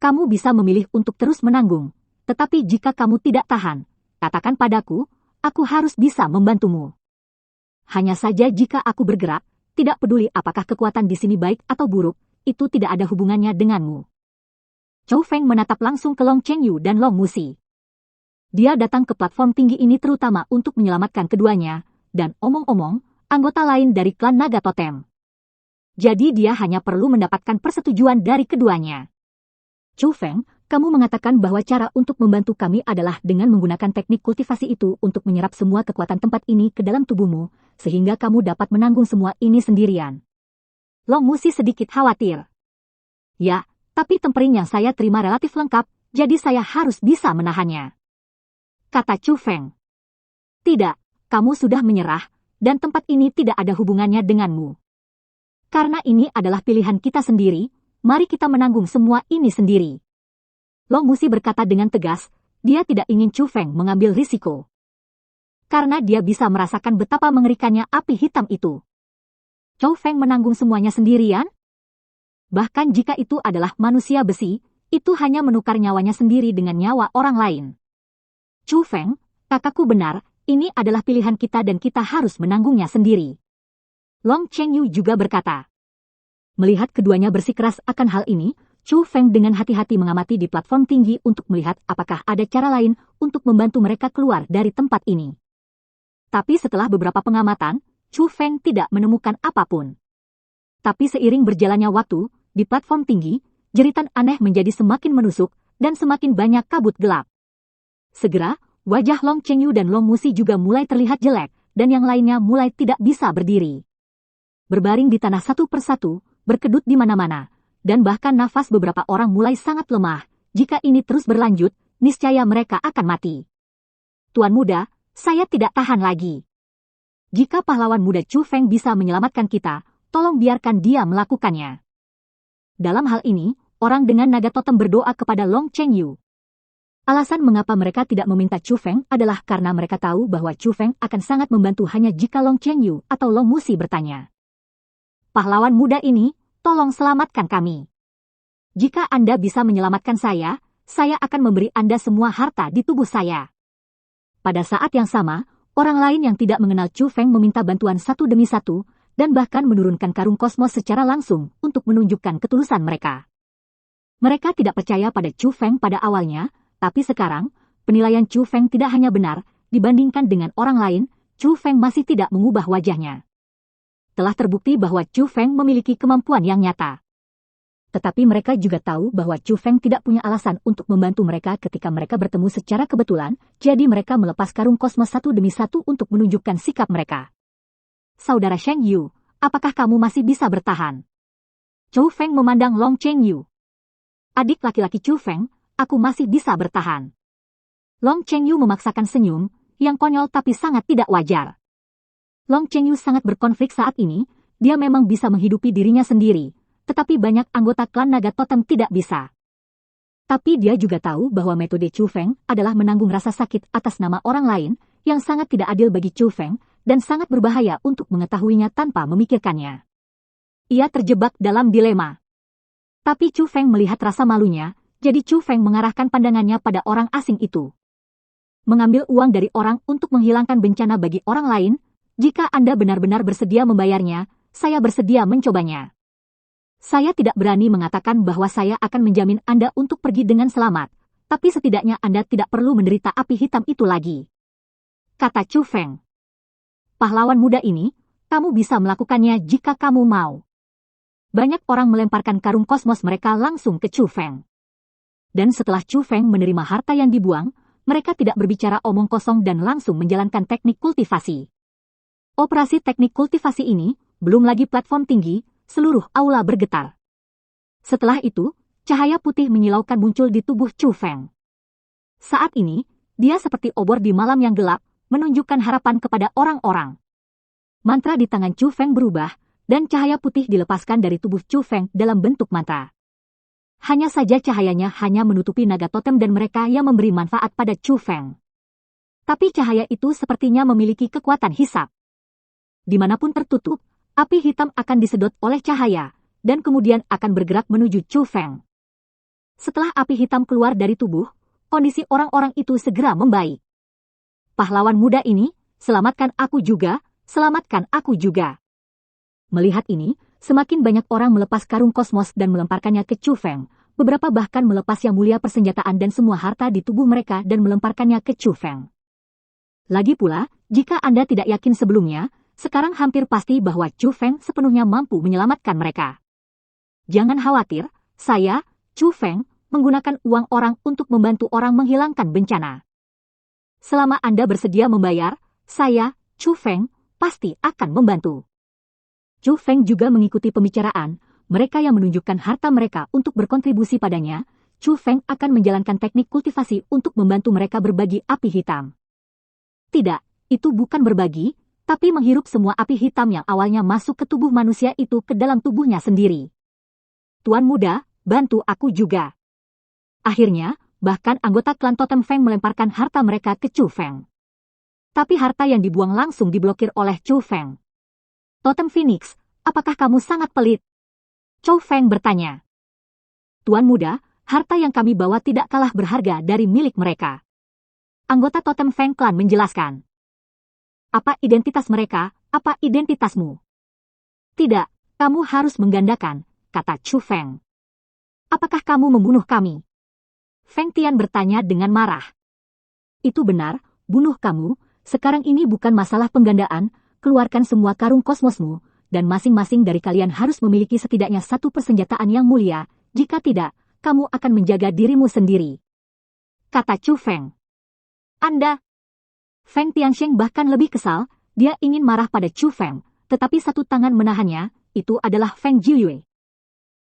Kamu bisa memilih untuk terus menanggung, tetapi jika kamu tidak tahan, katakan padaku, aku harus bisa membantumu. Hanya saja jika aku bergerak, tidak peduli apakah kekuatan di sini baik atau buruk, itu tidak ada hubungannya denganmu. Chu Feng menatap langsung ke Long Chengyu dan Long Musi. Dia datang ke platform tinggi ini terutama untuk menyelamatkan keduanya, dan omong-omong, anggota lain dari klan Naga Totem. Jadi dia hanya perlu mendapatkan persetujuan dari keduanya. Chu Feng, kamu mengatakan bahwa cara untuk membantu kami adalah dengan menggunakan teknik kultivasi itu untuk menyerap semua kekuatan tempat ini ke dalam tubuhmu, sehingga kamu dapat menanggung semua ini sendirian. Long Musi sedikit khawatir. Ya, tapi tempering yang saya terima relatif lengkap, jadi saya harus bisa menahannya. Kata Chu Feng. Tidak, kamu sudah menyerah, dan tempat ini tidak ada hubungannya denganmu. Karena ini adalah pilihan kita sendiri, mari kita menanggung semua ini sendiri. Long Musi berkata dengan tegas, dia tidak ingin Chu Feng mengambil risiko. Karena dia bisa merasakan betapa mengerikannya api hitam itu. Chu Feng menanggung semuanya sendirian? Bahkan jika itu adalah manusia besi, itu hanya menukar nyawanya sendiri dengan nyawa orang lain. Chu Feng, kakakku benar, ini adalah pilihan kita dan kita harus menanggungnya sendiri. Long Chengyu juga berkata. Melihat keduanya bersikeras akan hal ini, Chu Feng dengan hati-hati mengamati di platform tinggi untuk melihat apakah ada cara lain untuk membantu mereka keluar dari tempat ini. Tapi setelah beberapa pengamatan, Chu Feng tidak menemukan apapun. Tapi seiring berjalannya waktu, di platform tinggi, jeritan aneh menjadi semakin menusuk dan semakin banyak kabut gelap. Segera, wajah Long Chengyu dan Long Musi juga mulai terlihat jelek, dan yang lainnya mulai tidak bisa berdiri. Berbaring di tanah satu persatu, berkedut di mana-mana, dan bahkan nafas beberapa orang mulai sangat lemah. Jika ini terus berlanjut, niscaya mereka akan mati. Tuan muda, saya tidak tahan lagi. Jika pahlawan muda Chu Feng bisa menyelamatkan kita, tolong biarkan dia melakukannya. Dalam hal ini, orang dengan naga totem berdoa kepada Long Chengyu. Alasan mengapa mereka tidak meminta Chu Feng adalah karena mereka tahu bahwa Chu Feng akan sangat membantu hanya jika Long Chengyu atau Long Musi bertanya. Pahlawan muda ini, tolong selamatkan kami. Jika Anda bisa menyelamatkan saya akan memberi Anda semua harta di tubuh saya. Pada saat yang sama, orang lain yang tidak mengenal Chu Feng meminta bantuan satu demi satu, dan bahkan menurunkan karung kosmos secara langsung untuk menunjukkan ketulusan mereka. Mereka tidak percaya pada Chu Feng pada awalnya, tapi sekarang, penilaian Chu Feng tidak hanya benar, dibandingkan dengan orang lain, Chu Feng masih tidak mengubah wajahnya. Telah terbukti bahwa Chu Feng memiliki kemampuan yang nyata. Tetapi mereka juga tahu bahwa Chu Feng tidak punya alasan untuk membantu mereka ketika mereka bertemu secara kebetulan, jadi mereka melepas karung kosmos satu demi satu untuk menunjukkan sikap mereka. Saudara Sheng Yu, apakah kamu masih bisa bertahan? Chu Feng memandang Long Chengyu. Adik laki-laki Chu Feng, aku masih bisa bertahan. Long Chengyu memaksakan senyum, yang konyol tapi sangat tidak wajar. Long Chengyu sangat berkonflik saat ini, dia memang bisa menghidupi dirinya sendiri, tetapi banyak anggota klan naga totem tidak bisa. Tapi dia juga tahu bahwa metode Chu Feng adalah menanggung rasa sakit atas nama orang lain, yang sangat tidak adil bagi Chu Feng, dan sangat berbahaya untuk mengetahuinya tanpa memikirkannya. Ia terjebak dalam dilema. Tapi Chu Feng melihat rasa malunya, jadi Chu Feng mengarahkan pandangannya pada orang asing itu. Mengambil uang dari orang untuk menghilangkan bencana bagi orang lain, jika Anda benar-benar bersedia membayarnya, saya bersedia mencobanya. Saya tidak berani mengatakan bahwa saya akan menjamin Anda untuk pergi dengan selamat, tapi setidaknya Anda tidak perlu menderita api hitam itu lagi. Kata Chu Feng. Pahlawan muda ini, kamu bisa melakukannya jika kamu mau. Banyak orang melemparkan karung kosmos mereka langsung ke Chu Feng. Dan setelah Chu Feng menerima harta yang dibuang, mereka tidak berbicara omong kosong dan langsung menjalankan teknik kultivasi. Operasi teknik kultivasi ini, belum lagi platform tinggi, seluruh aula bergetar. Setelah itu, cahaya putih menyilaukan muncul di tubuh Chu Feng. Saat ini, dia seperti obor di malam yang gelap, menunjukkan harapan kepada orang-orang. Mantra di tangan Chu Feng berubah, dan cahaya putih dilepaskan dari tubuh Chu Feng dalam bentuk mantra. Hanya saja cahayanya hanya menutupi naga totem dan mereka yang memberi manfaat pada Chu Feng. Tapi cahaya itu sepertinya memiliki kekuatan hisap. Dimanapun tertutup, api hitam akan disedot oleh cahaya, dan kemudian akan bergerak menuju Chu Feng. Setelah api hitam keluar dari tubuh, kondisi orang-orang itu segera membaik. Pahlawan muda ini, selamatkan aku juga, selamatkan aku juga. Melihat ini, semakin banyak orang melepas karung kosmos dan melemparkannya ke Chu Feng, beberapa bahkan melepas yang mulia persenjataan dan semua harta di tubuh mereka dan melemparkannya ke Chu Feng. Lagi pula, jika Anda tidak yakin sebelumnya, Sekarang hampir pasti bahwa Chu Feng sepenuhnya mampu menyelamatkan mereka. Jangan khawatir, saya, Chu Feng, menggunakan uang orang untuk membantu orang menghilangkan bencana. Selama Anda bersedia membayar, saya, Chu Feng, pasti akan membantu. Chu Feng juga mengikuti pembicaraan, mereka yang menunjukkan harta mereka untuk berkontribusi padanya. Chu Feng akan menjalankan teknik kultivasi untuk membantu mereka berbagi api hitam. Tidak, itu bukan berbagi, tapi menghirup semua api hitam yang awalnya masuk ke tubuh manusia itu ke dalam tubuhnya sendiri. Tuan muda, bantu aku juga. Akhirnya, bahkan anggota klan Totem Feng melemparkan harta mereka ke Chu Feng. Tapi harta yang dibuang langsung diblokir oleh Chu Feng. Totem Phoenix, apakah kamu sangat pelit? Chu Feng bertanya. Tuan muda, harta yang kami bawa tidak kalah berharga dari milik mereka. Anggota Totem Feng Clan menjelaskan. Apa identitas mereka, apa identitasmu? Tidak, kamu harus menggandakan, kata Chu Feng. Apakah kamu membunuh kami? Feng Tian bertanya dengan marah. Itu benar, bunuh kamu, sekarang ini bukan masalah penggandaan, keluarkan semua karung kosmosmu, dan masing-masing dari kalian harus memiliki setidaknya satu persenjataan yang mulia, jika tidak, kamu akan menjaga dirimu sendiri. Kata Chu Feng. Anda... Feng Tiansheng bahkan lebih kesal, dia ingin marah pada Chu Feng, tetapi satu tangan menahannya, itu adalah Feng Jiuyue.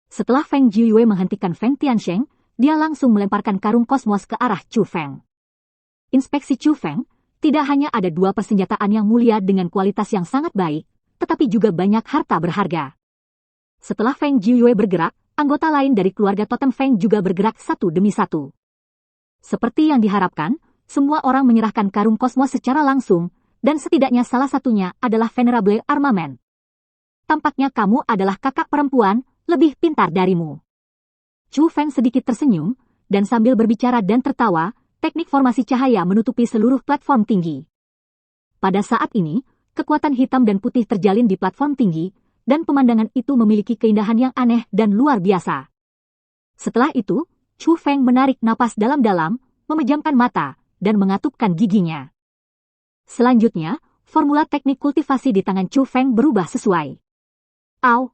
Setelah Feng Jiuyue menghentikan Feng Tiansheng, dia langsung melemparkan karung kosmos ke arah Chu Feng. Inspeksi Chu Feng, tidak hanya ada 2 persenjataan yang mulia dengan kualitas yang sangat baik, tetapi juga banyak harta berharga. Setelah Feng Jiuyue bergerak, anggota lain dari keluarga Totem Feng juga bergerak satu demi satu. Seperti yang diharapkan, semua orang menyerahkan karung kosmos secara langsung, dan setidaknya salah satunya adalah Venerable Armament. Tampaknya kamu adalah kakak perempuan, lebih pintar darimu. Chu Feng sedikit tersenyum, dan sambil berbicara dan tertawa, teknik formasi cahaya menutupi seluruh platform tinggi. Pada saat ini, kekuatan hitam dan putih terjalin di platform tinggi, dan pemandangan itu memiliki keindahan yang aneh dan luar biasa. Setelah itu, Chu Feng menarik napas dalam-dalam, memejamkan mata, dan mengatupkan giginya. Selanjutnya, formula teknik kultivasi di tangan Chu Feng berubah sesuai. Au!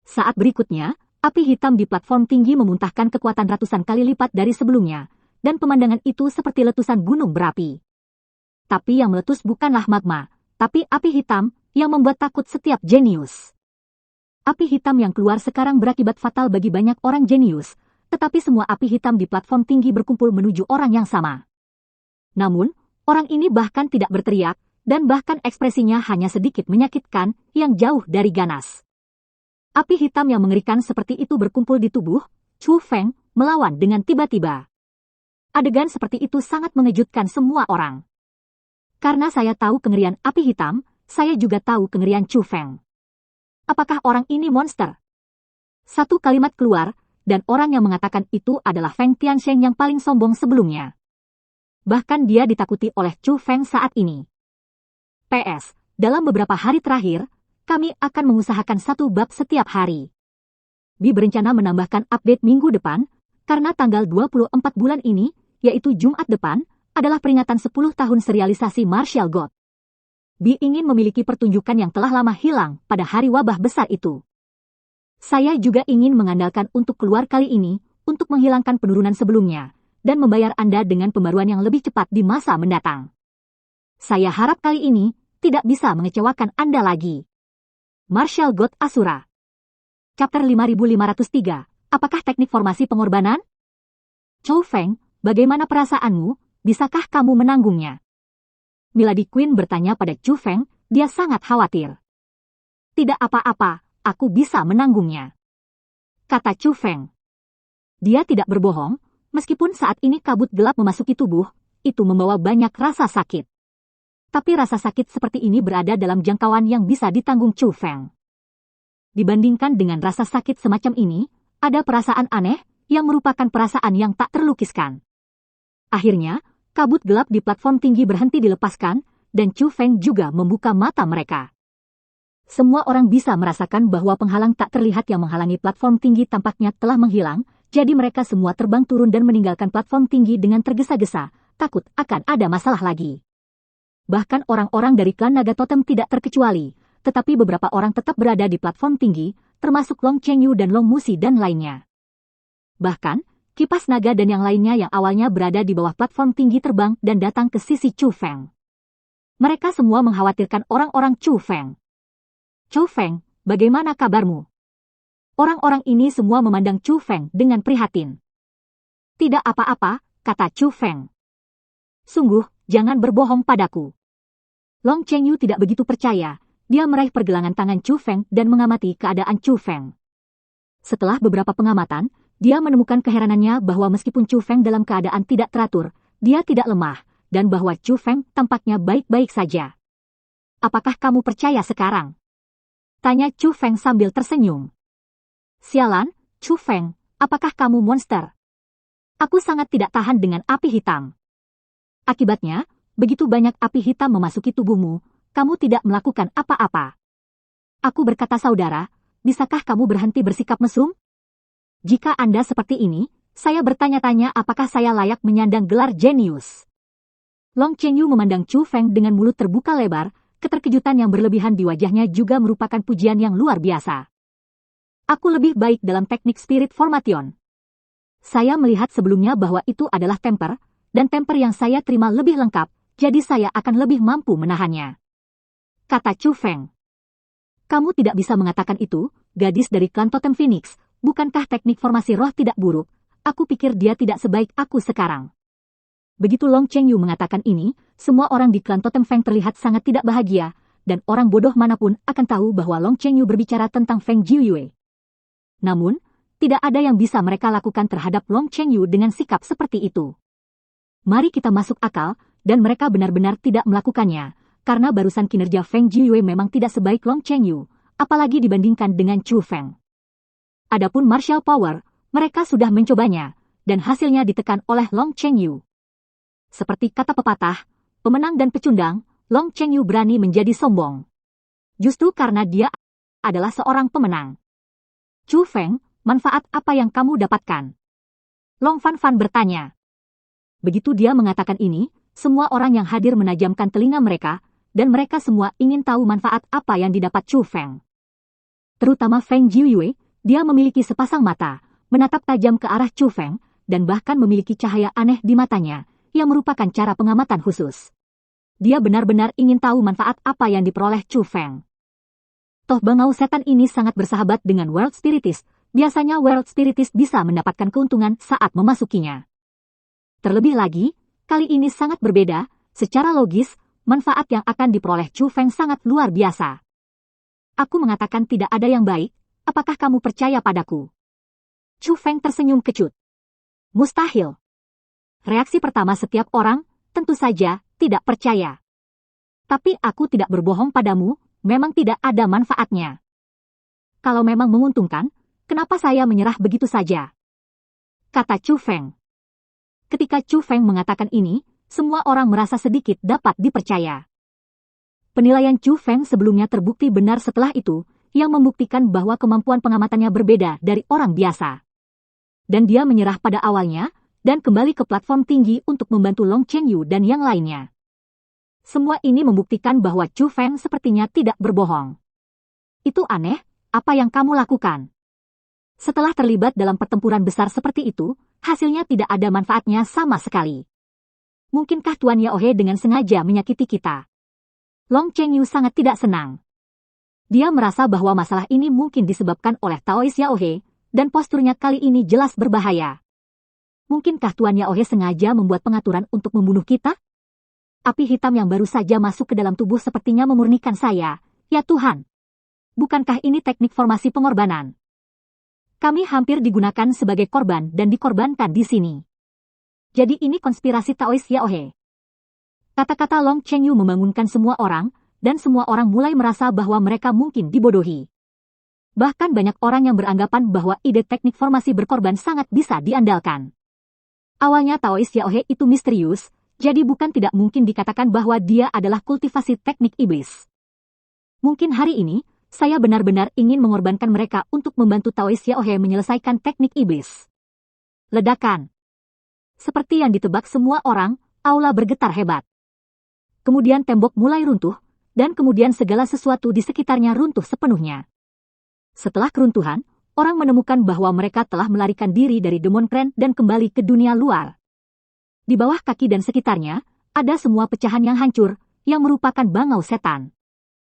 Saat berikutnya, api hitam di platform tinggi memuntahkan kekuatan ratusan kali lipat dari sebelumnya, dan pemandangan itu seperti letusan gunung berapi. Tapi yang meletus bukanlah magma, tapi api hitam yang membuat takut setiap jenius. Api hitam yang keluar sekarang berakibat fatal bagi banyak orang jenius, tetapi semua api hitam di platform tinggi berkumpul menuju orang yang sama. Namun, orang ini bahkan tidak berteriak, dan bahkan ekspresinya hanya sedikit menyakitkan, yang jauh dari ganas. Api hitam yang mengerikan seperti itu berkumpul di tubuh Chu Feng, melawan dengan tiba-tiba. Adegan seperti itu sangat mengejutkan semua orang. Karena saya tahu kengerian api hitam, saya juga tahu kengerian Chu Feng. Apakah orang ini monster? Satu kalimat keluar, dan orang yang mengatakan itu adalah Feng Tiansheng yang paling sombong sebelumnya. Bahkan dia ditakuti oleh Chu Feng saat ini. PS, dalam beberapa hari terakhir, kami akan mengusahakan satu bab setiap hari. Bi berencana menambahkan update minggu depan, karena tanggal 24 bulan ini, yaitu Jumat depan, adalah peringatan 10 tahun serialisasi Martial God. Bi ingin memiliki pertunjukan yang telah lama hilang pada hari wabah besar itu. Saya juga ingin mengandalkan untuk keluar kali ini, untuk menghilangkan penurunan sebelumnya, dan membayar Anda dengan pembaruan yang lebih cepat di masa mendatang. Saya harap kali ini tidak bisa mengecewakan Anda lagi. Martial God Asura. Chapter 5503, apakah teknik formasi pengorbanan? Chu Feng, bagaimana perasaanmu, bisakah kamu menanggungnya? Milady Queen bertanya pada Chu Feng, dia sangat khawatir. Tidak apa-apa, aku bisa menanggungnya. Kata Chu Feng. Dia tidak berbohong, meskipun saat ini kabut gelap memasuki tubuh, itu membawa banyak rasa sakit. Tapi rasa sakit seperti ini berada dalam jangkauan yang bisa ditanggung Chu Feng. Dibandingkan dengan rasa sakit semacam ini, ada perasaan aneh, yang merupakan perasaan yang tak terlukiskan. Akhirnya, kabut gelap di platform tinggi berhenti dilepaskan, dan Chu Feng juga membuka mata mereka. Semua orang bisa merasakan bahwa penghalang tak terlihat yang menghalangi platform tinggi tampaknya telah menghilang, jadi mereka semua terbang turun dan meninggalkan platform tinggi dengan tergesa-gesa, takut akan ada masalah lagi. Bahkan orang-orang dari klan naga totem tidak terkecuali, tetapi beberapa orang tetap berada di platform tinggi, termasuk Long Chengyu dan Long Musi dan lainnya. Bahkan, kipas naga dan yang lainnya yang awalnya berada di bawah platform tinggi terbang dan datang ke sisi Chu Feng. Mereka semua mengkhawatirkan orang-orang Chu Feng. Chu Feng, bagaimana kabarmu? Orang-orang ini semua memandang Chu Feng dengan prihatin. Tidak apa-apa, kata Chu Feng. Sungguh, jangan berbohong padaku. Long Chengyu tidak begitu percaya, dia meraih pergelangan tangan Chu Feng dan mengamati keadaan Chu Feng. Setelah beberapa pengamatan, dia menemukan keheranannya bahwa meskipun Chu Feng dalam keadaan tidak teratur, dia tidak lemah, dan bahwa Chu Feng tampaknya baik-baik saja. Apakah kamu percaya sekarang? Tanya Chu Feng sambil tersenyum. Sialan, Chu Feng, apakah kamu monster? Aku sangat tidak tahan dengan api hitam. Akibatnya, begitu banyak api hitam memasuki tubuhmu, kamu tidak melakukan apa-apa. Aku berkata saudara, bisakah kamu berhenti bersikap mesum? Jika Anda seperti ini, saya bertanya-tanya apakah saya layak menyandang gelar jenius. Long Chengyu memandang Chu Feng dengan mulut terbuka lebar, keterkejutan yang berlebihan di wajahnya juga merupakan pujian yang luar biasa. Aku lebih baik dalam teknik spirit formation. Saya melihat sebelumnya bahwa itu adalah temper, dan temper yang saya terima lebih lengkap, jadi saya akan lebih mampu menahannya. Kata Chu Feng. Kamu tidak bisa mengatakan itu, gadis dari klan Totem Phoenix, bukankah teknik formasi roh tidak buruk? Aku pikir dia tidak sebaik aku sekarang. Begitu Long Chengyu mengatakan ini, semua orang di klan Totem Feng terlihat sangat tidak bahagia, dan orang bodoh manapun akan tahu bahwa Long Chengyu berbicara tentang Feng Jiuyue. Namun, tidak ada yang bisa mereka lakukan terhadap Long Chengyu dengan sikap seperti itu. Mari kita masuk akal, dan mereka benar-benar tidak melakukannya, karena barusan kinerja Feng Jiuyue memang tidak sebaik Long Chengyu, apalagi dibandingkan dengan Chu Feng. Adapun martial power, mereka sudah mencobanya, dan hasilnya ditekan oleh Long Chengyu. Seperti kata pepatah, pemenang dan pecundang, Long Chengyu berani menjadi sombong. Justru karena dia adalah seorang pemenang. Chu Feng, manfaat apa yang kamu dapatkan? Long Fan Fan bertanya. Begitu dia mengatakan ini, semua orang yang hadir menajamkan telinga mereka, dan mereka semua ingin tahu manfaat apa yang didapat Chu Feng. Terutama Feng Jiuyue, dia memiliki sepasang mata, menatap tajam ke arah Chu Feng, dan bahkan memiliki cahaya aneh di matanya, yang merupakan cara pengamatan khusus. Dia benar-benar ingin tahu manfaat apa yang diperoleh Chu Feng. Toh bangau setan ini sangat bersahabat dengan World Spiritist, biasanya World Spiritist bisa mendapatkan keuntungan saat memasukinya. Terlebih lagi, kali ini sangat berbeda, secara logis, manfaat yang akan diperoleh Chu Feng sangat luar biasa. Aku mengatakan tidak ada yang baik, apakah kamu percaya padaku? Chu Feng tersenyum kecut. Mustahil. Reaksi pertama setiap orang, tentu saja, tidak percaya. Tapi aku tidak berbohong padamu, memang tidak ada manfaatnya. Kalau memang menguntungkan, kenapa saya menyerah begitu saja? Kata Chu Feng. Ketika Chu Feng mengatakan ini, semua orang merasa sedikit dapat dipercaya. Penilaian Chu Feng sebelumnya terbukti benar setelah itu, yang membuktikan bahwa kemampuan pengamatannya berbeda dari orang biasa. Dan dia menyerah pada awalnya, dan kembali ke platform tinggi untuk membantu Long Chengyu dan yang lainnya. Semua ini membuktikan bahwa Chu Feng sepertinya tidak berbohong. Itu aneh, apa yang kamu lakukan? Setelah terlibat dalam pertempuran besar seperti itu, hasilnya tidak ada manfaatnya sama sekali. Mungkinkah Tuan Yaohe dengan sengaja menyakiti kita? Long Chengyu sangat tidak senang. Dia merasa bahwa masalah ini mungkin disebabkan oleh Taois Yaohe, dan posturnya kali ini jelas berbahaya. Mungkinkah Tuan Yaohe sengaja membuat pengaturan untuk membunuh kita? Api hitam yang baru saja masuk ke dalam tubuh sepertinya memurnikan saya, ya Tuhan. Bukankah ini teknik formasi pengorbanan? Kami hampir digunakan sebagai korban dan dikorbankan di sini. Jadi ini konspirasi Taois Yaohe. Kata-kata Long Chengyu membangunkan semua orang, dan semua orang mulai merasa bahwa mereka mungkin dibodohi. Bahkan banyak orang yang beranggapan bahwa ide teknik formasi berkorban sangat bisa diandalkan. Awalnya Taois Yaohe itu misterius, jadi bukan tidak mungkin dikatakan bahwa dia adalah kultivasi teknik iblis. Mungkin hari ini, saya benar-benar ingin mengorbankan mereka untuk membantu Taois Yaohe menyelesaikan teknik iblis. Ledakan. Seperti yang ditebak semua orang, aula bergetar hebat. kemudian tembok mulai runtuh, dan kemudian segala sesuatu di sekitarnya runtuh sepenuhnya. Setelah keruntuhan, orang menemukan bahwa mereka telah melarikan diri dari Demon Crane dan kembali ke dunia luar. Di bawah kaki dan sekitarnya, ada semua pecahan yang hancur, yang merupakan bangau setan.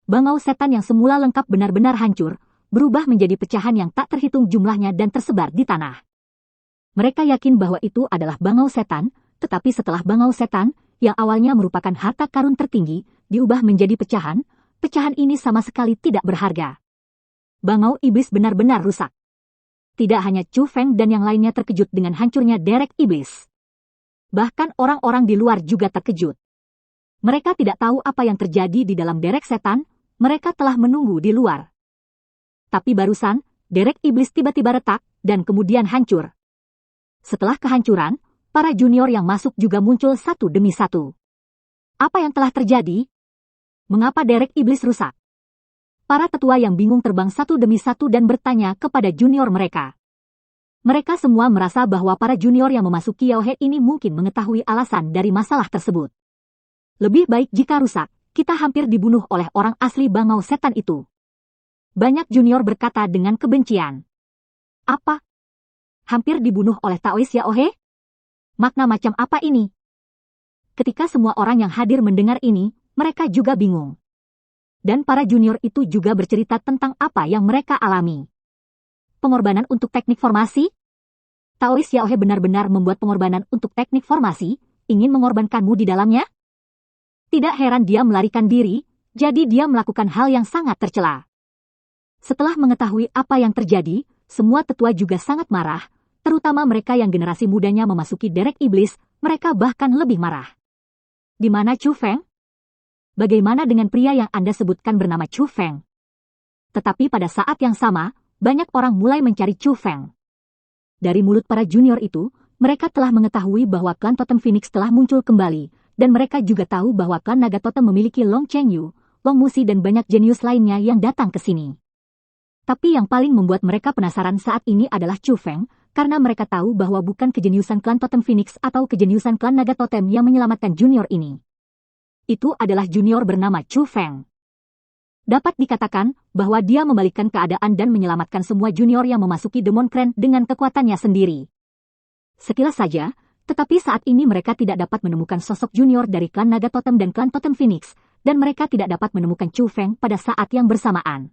Bangau setan yang semula lengkap benar-benar hancur, berubah menjadi pecahan yang tak terhitung jumlahnya dan tersebar di tanah. Mereka yakin bahwa itu adalah bangau setan, tetapi setelah bangau setan, yang awalnya merupakan harta karun tertinggi, diubah menjadi pecahan, pecahan ini sama sekali tidak berharga. Bangau iblis benar-benar rusak. Tidak hanya Chu Feng dan yang lainnya terkejut dengan hancurnya derek iblis. Bahkan orang-orang di luar juga terkejut. Mereka tidak tahu apa yang terjadi di dalam derek setan, mereka telah menunggu di luar. Tapi barusan, derek iblis tiba-tiba retak, dan kemudian hancur. Setelah kehancuran, para junior yang masuk juga muncul satu demi satu. Apa yang telah terjadi? Mengapa derek iblis rusak? Para tetua yang bingung terbang satu demi satu dan bertanya kepada junior mereka. Mereka semua merasa bahwa para junior yang memasuki Yaohe ini mungkin mengetahui alasan dari masalah tersebut. Lebih baik jika rusak, kita hampir dibunuh oleh orang asli bangau setan itu. Banyak junior berkata dengan kebencian. Apa? Hampir dibunuh oleh Taois Yaohe? Makna macam apa ini? Ketika semua orang yang hadir mendengar ini, mereka juga bingung. Dan para junior itu juga bercerita tentang apa yang mereka alami. Pengorbanan untuk teknik formasi? Taois Yaohe benar-benar membuat pengorbanan untuk teknik formasi, ingin mengorbankanmu di dalamnya? Tidak heran dia melarikan diri, jadi dia melakukan hal yang sangat tercela. Setelah mengetahui apa yang terjadi, semua tetua juga sangat marah, terutama mereka yang generasi mudanya memasuki derek iblis, mereka bahkan lebih marah. Di mana Chu Feng? Bagaimana dengan pria yang Anda sebutkan bernama Chu Feng? Tetapi pada saat yang sama, banyak orang mulai mencari Chu Feng. Dari mulut para junior itu, mereka telah mengetahui bahwa klan Totem Phoenix telah muncul kembali, dan mereka juga tahu bahwa klan Naga Totem memiliki Long Chengyu, Long Musi dan banyak jenius lainnya yang datang ke sini. Tapi yang paling membuat mereka penasaran saat ini adalah Chu Feng, karena mereka tahu bahwa bukan kejeniusan klan Totem Phoenix atau kejeniusan klan Naga Totem yang menyelamatkan junior ini. Itu adalah junior bernama Chu Feng. Dapat dikatakan bahwa dia membalikkan keadaan dan menyelamatkan semua junior yang memasuki Demon Crane dengan kekuatannya sendiri. Sekilas saja, tetapi saat ini mereka tidak dapat menemukan sosok junior dari klan Naga Totem dan klan Totem Phoenix, dan mereka tidak dapat menemukan Chu Feng pada saat yang bersamaan.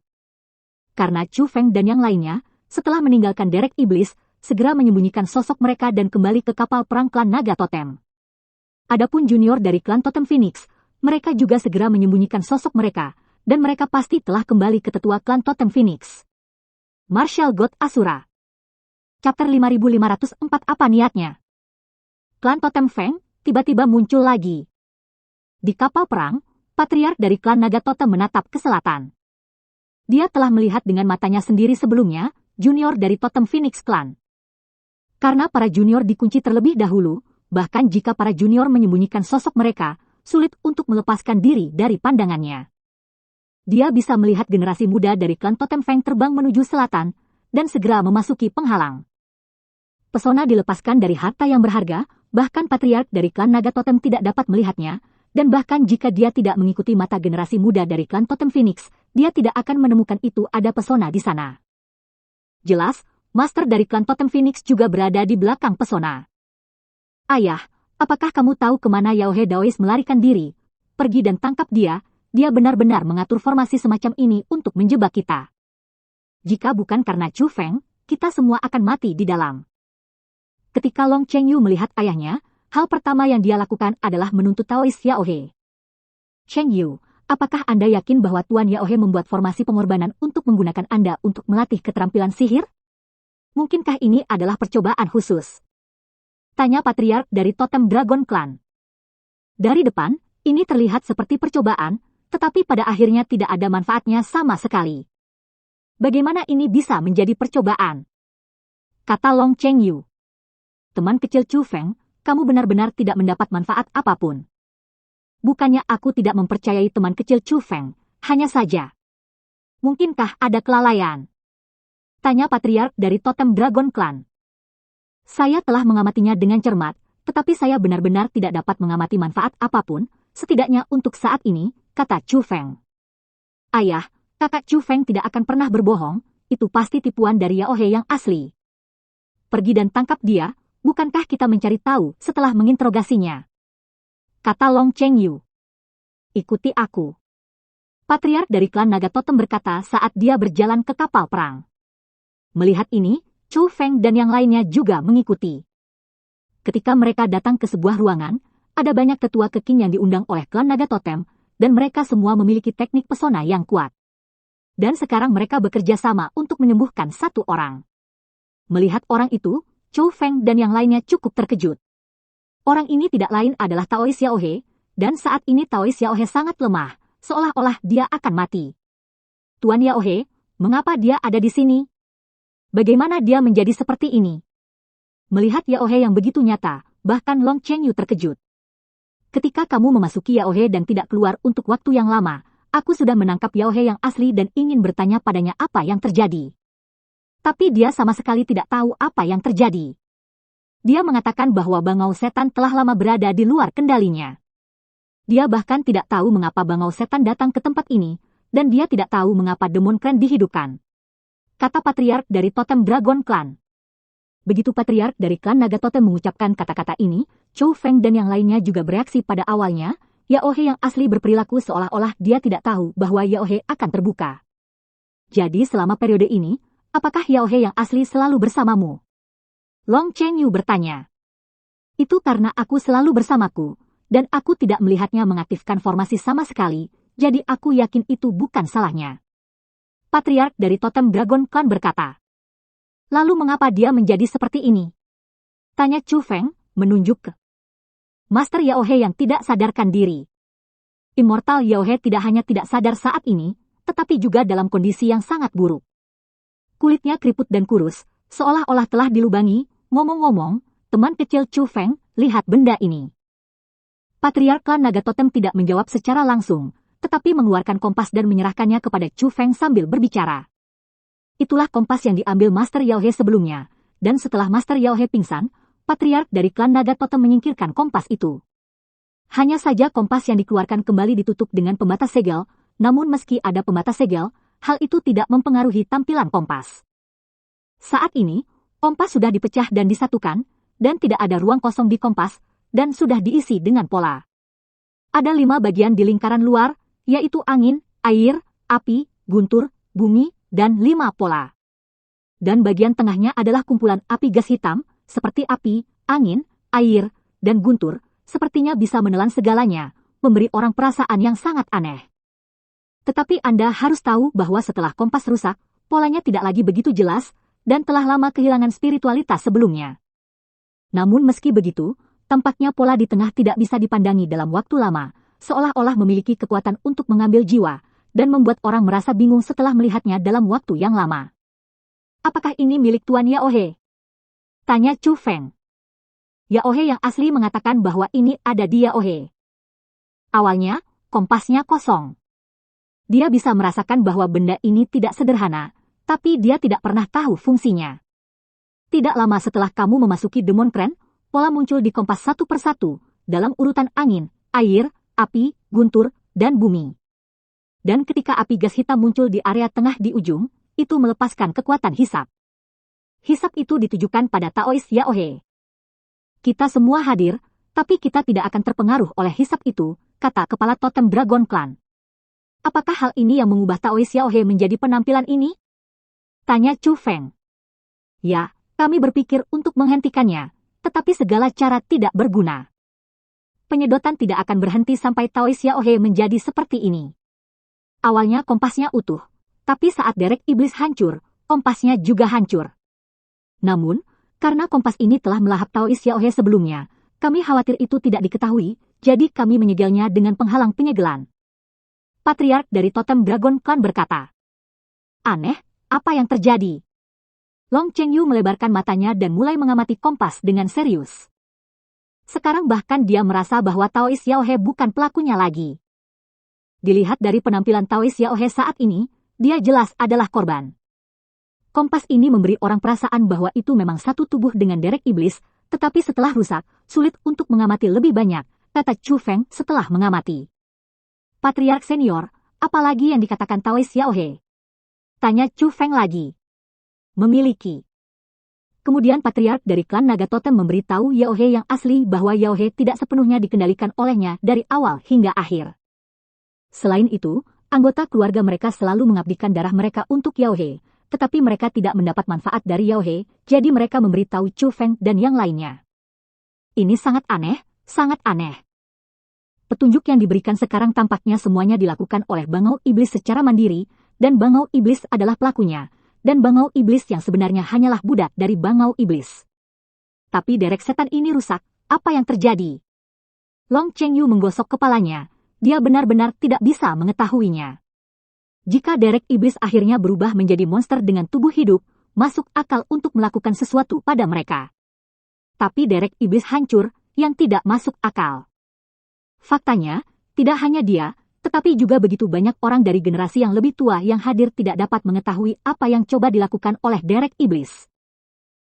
Karena Chu Feng dan yang lainnya, setelah meninggalkan derek iblis, segera menyembunyikan sosok mereka dan kembali ke kapal perang klan Naga Totem. Adapun junior dari klan Totem Phoenix, mereka juga segera menyembunyikan sosok mereka, dan mereka pasti telah kembali ke tetua klan Totem Phoenix. Martial God Asura. Chapter 5504 apa niatnya? Klan Totem Feng tiba-tiba muncul lagi. Di kapal perang, patriark dari klan Naga Totem menatap ke selatan. Dia telah melihat dengan matanya sendiri sebelumnya, junior dari Totem Phoenix Clan. Karena para junior dikunci terlebih dahulu, bahkan jika para junior menyembunyikan sosok mereka, sulit untuk melepaskan diri dari pandangannya. Dia bisa melihat generasi muda dari klan Totem Feng terbang menuju selatan, dan segera memasuki penghalang. Pesona dilepaskan dari harta yang berharga, bahkan patriark dari klan Naga Totem tidak dapat melihatnya, dan bahkan jika dia tidak mengikuti mata generasi muda dari klan Totem Phoenix, dia tidak akan menemukan itu ada pesona di sana. Jelas, master dari klan Totem Phoenix juga berada di belakang pesona. Ayah, apakah kamu tahu kemana Yaohe Daois melarikan diri? Pergi dan tangkap dia, dia benar-benar mengatur formasi semacam ini untuk menjebak kita. Jika bukan karena Chu Feng, kita semua akan mati di dalam. Ketika Long Chengyu melihat ayahnya, hal pertama yang dia lakukan adalah menuntut Taois Yaohe. Chengyu, apakah Anda yakin bahwa Tuan Yaohe membuat formasi pengorbanan untuk menggunakan Anda untuk melatih keterampilan sihir? Mungkinkah ini adalah percobaan khusus? Tanya patriark dari Totem Dragon Clan. Dari depan, ini terlihat seperti percobaan, tetapi pada akhirnya tidak ada manfaatnya sama sekali. Bagaimana ini bisa menjadi percobaan? Kata Long Chengyu. Teman kecil Chu Feng, kamu benar-benar tidak mendapat manfaat apapun. Bukannya aku tidak mempercayai teman kecil Chu Feng, hanya saja. Mungkinkah ada kelalaian? Tanya patriark dari Totem Dragon Clan. Saya telah mengamatinya dengan cermat, tetapi saya benar-benar tidak dapat mengamati manfaat apapun, setidaknya untuk saat ini, kata Chu Feng. Ayah, kakak Chu Feng tidak akan pernah berbohong, itu pasti tipuan dari Yao He yang asli. Pergi dan tangkap dia, bukankah kita mencari tahu setelah menginterogasinya? Kata Long Chengyu. Ikuti aku. Patriark dari klan Naga Totem berkata saat dia berjalan ke kapal perang. Melihat ini, Chu Feng dan yang lainnya juga mengikuti. Ketika mereka datang ke sebuah ruangan, ada banyak tetua keking yang diundang oleh klan Naga Totem, dan mereka semua memiliki teknik pesona yang kuat. Dan sekarang mereka bekerja sama untuk menyembuhkan satu orang. Melihat orang itu, Chu Feng dan yang lainnya cukup terkejut. Orang ini tidak lain adalah Taois Yao He, dan saat ini Taois Yao He sangat lemah, seolah-olah dia akan mati. Tuan Yao He, mengapa dia ada di sini? Bagaimana dia menjadi seperti ini? Melihat Yao He yang begitu nyata, bahkan Long Chengyu terkejut. Ketika kamu memasuki Yao He dan tidak keluar untuk waktu yang lama, aku sudah menangkap Yao He yang asli dan ingin bertanya padanya apa yang terjadi. Tapi dia sama sekali tidak tahu apa yang terjadi. Dia mengatakan bahwa bangau setan telah lama berada di luar kendalinya. Dia bahkan tidak tahu mengapa bangau setan datang ke tempat ini, dan dia tidak tahu mengapa Demon Clan dihidupkan. Kata Patriark dari Totem Dragon Clan. Begitu Patriark dari klan Naga Totem mengucapkan kata-kata ini, Chu Feng dan yang lainnya juga bereaksi pada awalnya. Yao He yang asli berperilaku seolah-olah dia tidak tahu bahwa Yao He akan terbuka. Jadi selama periode ini, apakah Yao He yang asli selalu bersamamu? Long Chengyu bertanya. Itu karena aku selalu bersamaku, dan aku tidak melihatnya mengaktifkan formasi sama sekali, jadi aku yakin itu bukan salahnya. Patriark dari Totem Dragon Clan berkata. Lalu mengapa dia menjadi seperti ini? Tanya Chu Feng, menunjuk ke Master Yao He yang tidak sadarkan diri. Immortal Yao He tidak hanya tidak sadar saat ini, tetapi juga dalam kondisi yang sangat buruk. Kulitnya keriput dan kurus, seolah-olah telah dilubangi. Ngomong-ngomong, teman kecil Chu Feng, lihat benda ini. Patriark klan Naga Totem tidak menjawab secara langsung, tetapi mengeluarkan kompas dan menyerahkannya kepada Chu Feng sambil berbicara. Itulah kompas yang diambil Master Yao He sebelumnya, dan setelah Master Yao He pingsan, Patriark dari klan Naga Totem menyingkirkan kompas itu. Hanya saja kompas yang dikeluarkan kembali ditutup dengan pembatas segel, namun meski ada pembatas segel, hal itu tidak mempengaruhi tampilan kompas. Saat ini, kompas sudah dipecah dan disatukan, dan tidak ada ruang kosong di kompas, dan sudah diisi dengan pola. Ada 5 bagian di lingkaran luar, yaitu angin, air, api, guntur, bumi, dan 5 pola. Dan bagian tengahnya adalah kumpulan api gas hitam, seperti api, angin, air, dan guntur, sepertinya bisa menelan segalanya, memberi orang perasaan yang sangat aneh. Tetapi Anda harus tahu bahwa setelah kompas rusak, polanya tidak lagi begitu jelas, dan telah lama kehilangan spiritualitas sebelumnya. Namun meski begitu, tampaknya pola di tengah tidak bisa dipandangi dalam waktu lama, seolah-olah memiliki kekuatan untuk mengambil jiwa, dan membuat orang merasa bingung setelah melihatnya dalam waktu yang lama. Apakah ini milik Tuan Yao He? Tanya Chu Feng. Yao He yang asli mengatakan bahwa ini ada di Yao He. Awalnya, kompasnya kosong. Dia bisa merasakan bahwa benda ini tidak sederhana, tapi dia tidak pernah tahu fungsinya. Tidak lama setelah kamu memasuki Demon Clan, pola muncul di kompas satu persatu, dalam urutan angin, air, api, guntur, dan bumi. Dan ketika api gas hitam muncul di area tengah di ujung, itu melepaskan kekuatan hisap. Hisap itu ditujukan pada Taois Yao He. Kita semua hadir, tapi kita tidak akan terpengaruh oleh hisap itu, kata kepala Totem Dragon Clan. Apakah hal ini yang mengubah Taois Yao He menjadi penampilan ini? Tanya Chu Feng. Ya, kami berpikir untuk menghentikannya, tetapi segala cara tidak berguna. Penyedotan tidak akan berhenti sampai Taois Yao He menjadi seperti ini. Awalnya kompasnya utuh, tapi saat derek iblis hancur, kompasnya juga hancur. Namun, karena kompas ini telah melahap Taois Yao He sebelumnya, kami khawatir itu tidak diketahui, jadi kami menyegelnya dengan penghalang penyegelan. Patriark dari Totem Dragon Clan berkata. Aneh, apa yang terjadi? Long Chengyu melebarkan matanya dan mulai mengamati kompas dengan serius. Sekarang bahkan dia merasa bahwa Taois Yao He bukan pelakunya lagi. Dilihat dari penampilan Taois Yao He saat ini, dia jelas adalah korban. Kompas ini memberi orang perasaan bahwa itu memang satu tubuh dengan derek iblis, tetapi setelah rusak, sulit untuk mengamati lebih banyak, kata Chu Feng setelah mengamati. Patriark senior, apalagi yang dikatakan Tawei Xiaohe? Tanya Chu Feng lagi. Memiliki. Kemudian Patriark dari klan Naga Totem memberitahu Yaohe yang asli bahwa Yaohe tidak sepenuhnya dikendalikan olehnya dari awal hingga akhir. Selain itu, anggota keluarga mereka selalu mengabdikan darah mereka untuk Yaohe, tetapi mereka tidak mendapat manfaat dari Yaohe, jadi mereka memberitahu Chu Feng dan yang lainnya. Ini sangat aneh, sangat aneh. Petunjuk yang diberikan sekarang tampaknya semuanya dilakukan oleh Bangau Iblis secara mandiri, dan Bangau Iblis adalah pelakunya. Dan Bangau Iblis yang sebenarnya hanyalah budak dari Bangau Iblis. Tapi derek setan ini rusak, apa yang terjadi? Long Chengyu menggosok kepalanya, dia benar-benar tidak bisa mengetahuinya. Jika derek iblis akhirnya berubah menjadi monster dengan tubuh hidup, masuk akal untuk melakukan sesuatu pada mereka. Tapi derek iblis hancur, yang tidak masuk akal. Faktanya, tidak hanya dia, tetapi juga begitu banyak orang dari generasi yang lebih tua yang hadir tidak dapat mengetahui apa yang coba dilakukan oleh derek iblis.